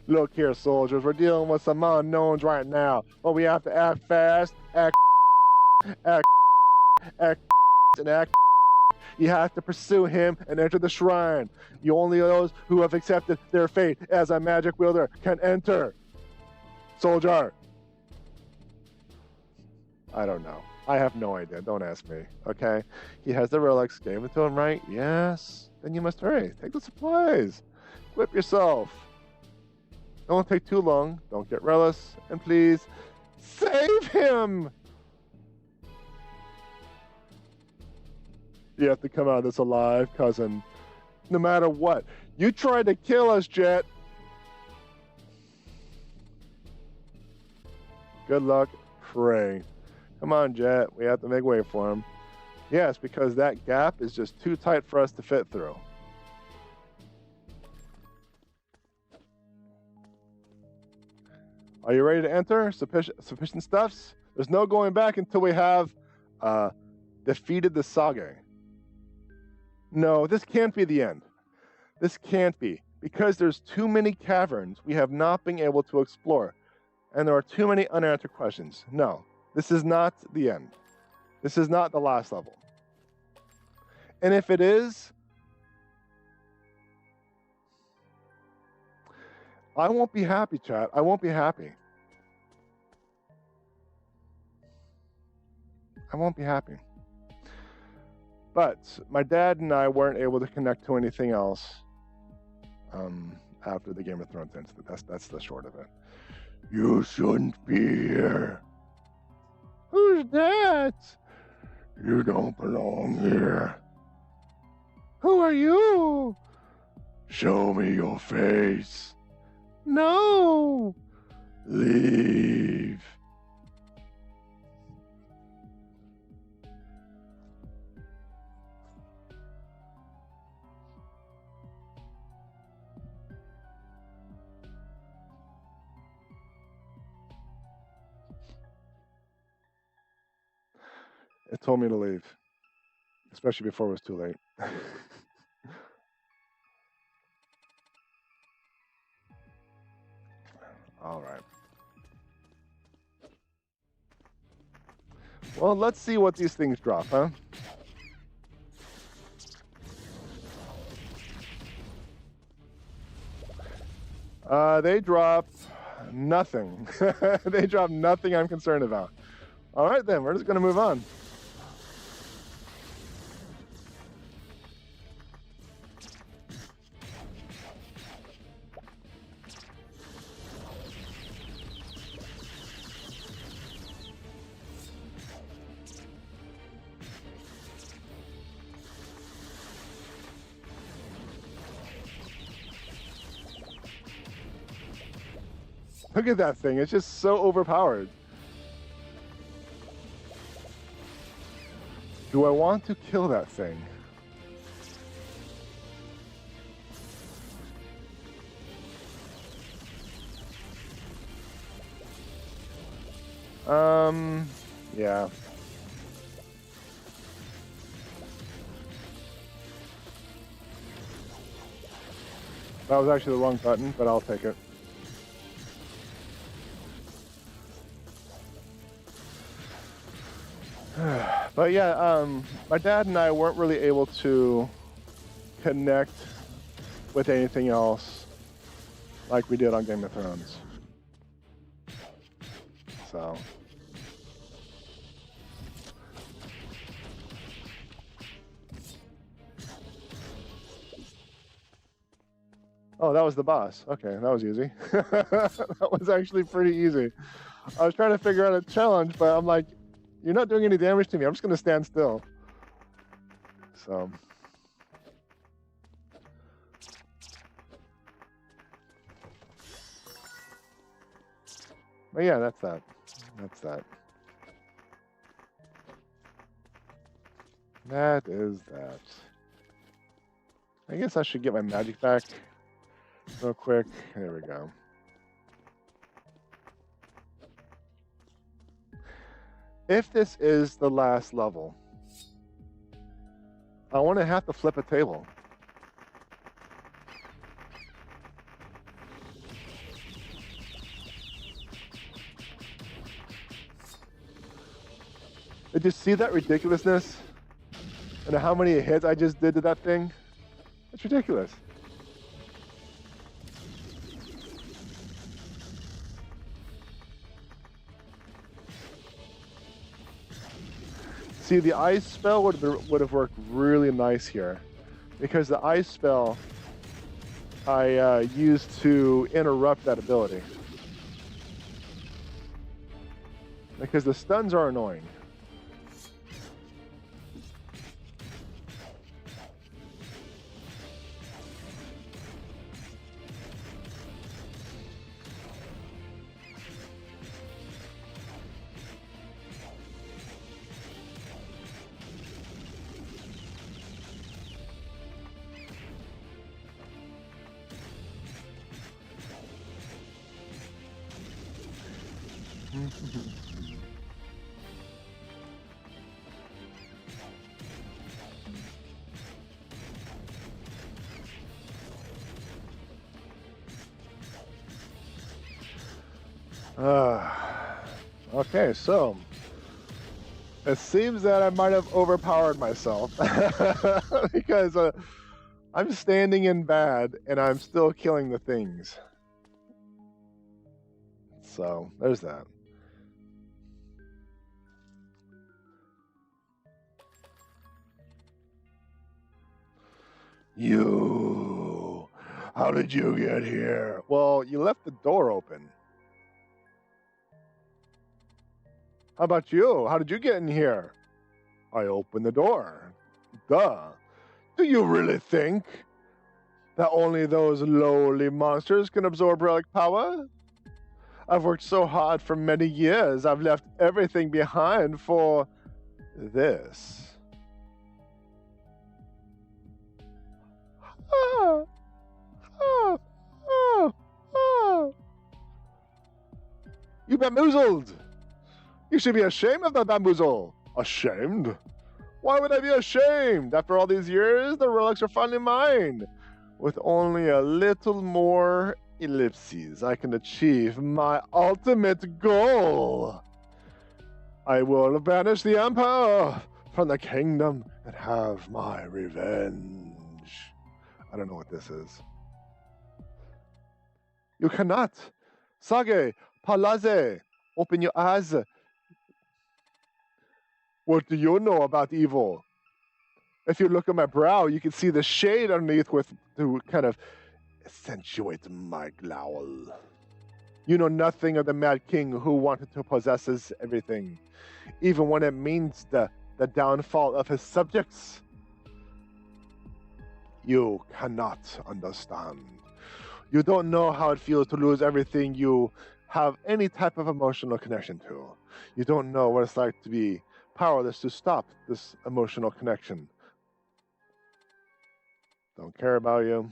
Look here, soldiers, we're dealing with some unknowns right now, but we have to act fast, act, and act. You have to pursue him and enter the shrine. Only those who have accepted their fate as a magic wielder can enter. Soldier. I don't know. I have no idea. Don't ask me. Okay? He has the relics. Gave it to him, right? Yes. Then you must hurry. Take the supplies. Equip yourself. Don't take too long. Don't get relics. And please, save him! You have to come out of this alive, cousin. No matter what. You tried to kill us, Jet. Good luck. Pray. Come on, Jet. We have to make way for him. Yes, because that gap is just too tight for us to fit through. Are you ready to enter? Sufficient stuffs? There's no going back until we have defeated the sah-gey. No, this can't be the end. This can't be. Because there's too many caverns we have not been able to explore. And there are too many unanswered questions. No, this is not the end. This is not the last level. And if it is, I won't be happy, chat. I won't be happy. I won't be happy. But my dad and I weren't able to connect to anything else after the Game of Thrones incident. That's the short of it. You shouldn't be here. Who's that? You don't belong here. Who are you? Show me your face. No! Leave. It told me to leave, especially before it was too late. All right. Well, let's see what these things drop, huh? They drop nothing. They drop nothing I'm concerned about. All right, then, we're just going to move on. Look at that thing. It's just so overpowered. Do I want to kill that thing? Yeah. That was actually the wrong button, but I'll take it. But yeah, my dad and I weren't really able to connect with anything else like we did on Game of Thrones. So. Oh, that was the boss. Okay, that was easy. That was actually pretty easy. I was trying to figure out a challenge, but I'm like, you're not doing any damage to me. I'm just going to stand still. So. But yeah, that's that. That's that. That is that. I guess I should get my magic back real quick. There we go. If this is the last level, I want to have to flip a table. Did you see that ridiculousness? And how many hits I just did to that thing? It's ridiculous. See, the ice spell would have worked really nice here, because the ice spell I used to interrupt that ability. Because the stuns are annoying. Okay, so it seems that I might have overpowered myself because I'm standing in bad and I'm still killing the things. So there's that. You, how did you get here? Well, you left the door open. How about you? How did you get in here? I opened the door. Duh. Do you really think that only those lowly monsters can absorb relic power? I've worked so hard for many years. I've left everything behind for this. Ah, ah, ah, ah. You bamboozled! You should be ashamed of the bamboozle. Ashamed? Why would I be ashamed? After all these years, the relics are finally mine. With only a little more ellipses, I can achieve my ultimate goal. I will banish the Emperor from the kingdom and have my revenge. I don't know what this is. You cannot. Sah-gey, Palaze, open your eyes. What do you know about evil? If you look at my brow, you can see the shade underneath to kind of accentuate my growl. You know nothing of the Mad King who wanted to possess everything, even when it means the downfall of his subjects. You cannot understand. You don't know how it feels to lose everything you have any type of emotional connection to. You don't know what it's like to be powerless to stop this emotional connection. Don't care about you.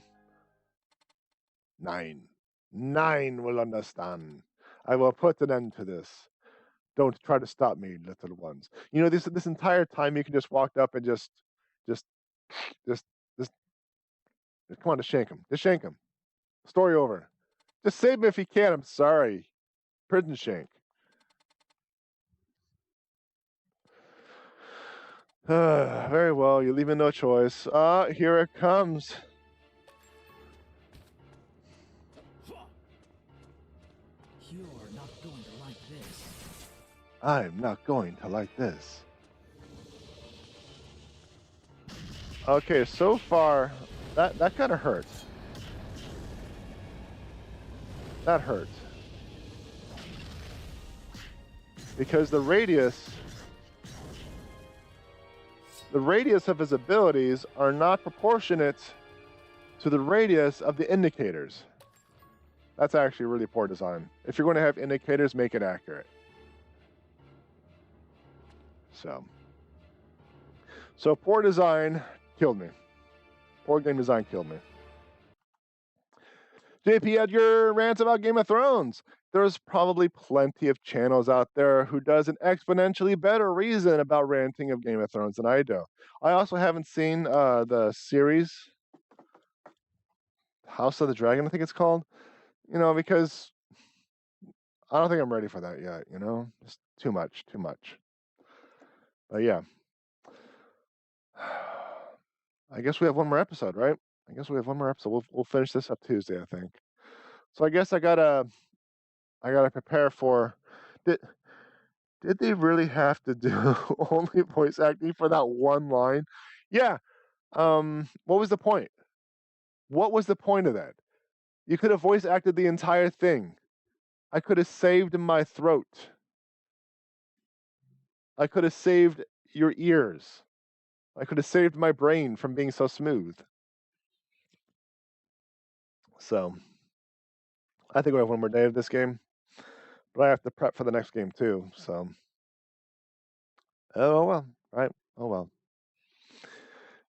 9. 9 will understand. I will put an end to this. Don't try to stop me, little ones. You know, this entire time you can just walk up and just come on, just shank him. Just shank him. Story over. Just save me if you can. I'm sorry. Prison shank. Very well. You're leaving no choice. Here it comes.
You are not going to like this.
I'm not going to like this. Okay, so far, that kind of hurts. That hurts. Because the radius of his abilities are not proportionate to the radius of the indicators. That's actually really poor design. If you're going to have indicators, make it accurate. So poor design killed me. Poor game design killed me. J.P.Edgar rants about Game of Thrones. There's probably plenty of channels out there who does an exponentially better reason about ranting of Game of Thrones than I do. I also haven't seen the series House of the Dragon, I think it's called. You know, because I don't think I'm ready for that yet, you know? Just too much. But yeah. I guess we have one more episode, right? I guess we have one more episode. We'll finish this up Tuesday, I think. So I guess I gotta prepare for. Did they really have to do only voice acting for that one line? Yeah. What was the point? What was the point of that? You could have voice acted the entire thing. I could have saved my throat. I could have saved your ears. I could have saved my brain from being so smooth. So, I think we have one more day of this game, but I have to prep for the next game too. So, oh well, right? Oh well.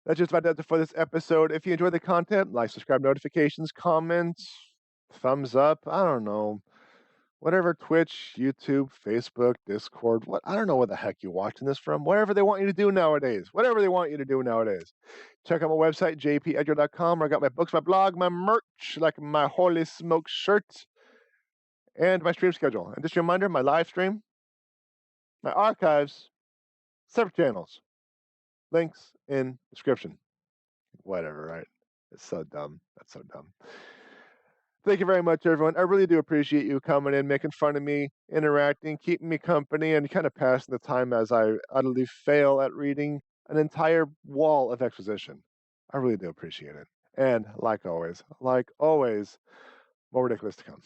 That's just about it for this episode. If you enjoyed the content, like, subscribe, notifications, comments, thumbs up. I don't know. Whatever, Twitch, YouTube, Facebook, Discord, I don't know where the heck you're watching this from. Whatever they want you to do nowadays. Check out my website, JPEdgar.com, where I got my books, my blog, my merch, like my Holy Smoke shirt, and my stream schedule. And just a reminder, my live stream, my archives, separate channels. Links in description. Whatever, right? It's so dumb. That's so dumb. Thank you very much, everyone. I really do appreciate you coming in, making fun of me, interacting, keeping me company, and kind of passing the time as I utterly fail at reading an entire wall of exposition. I really do appreciate it. And like always, more ridiculous to come.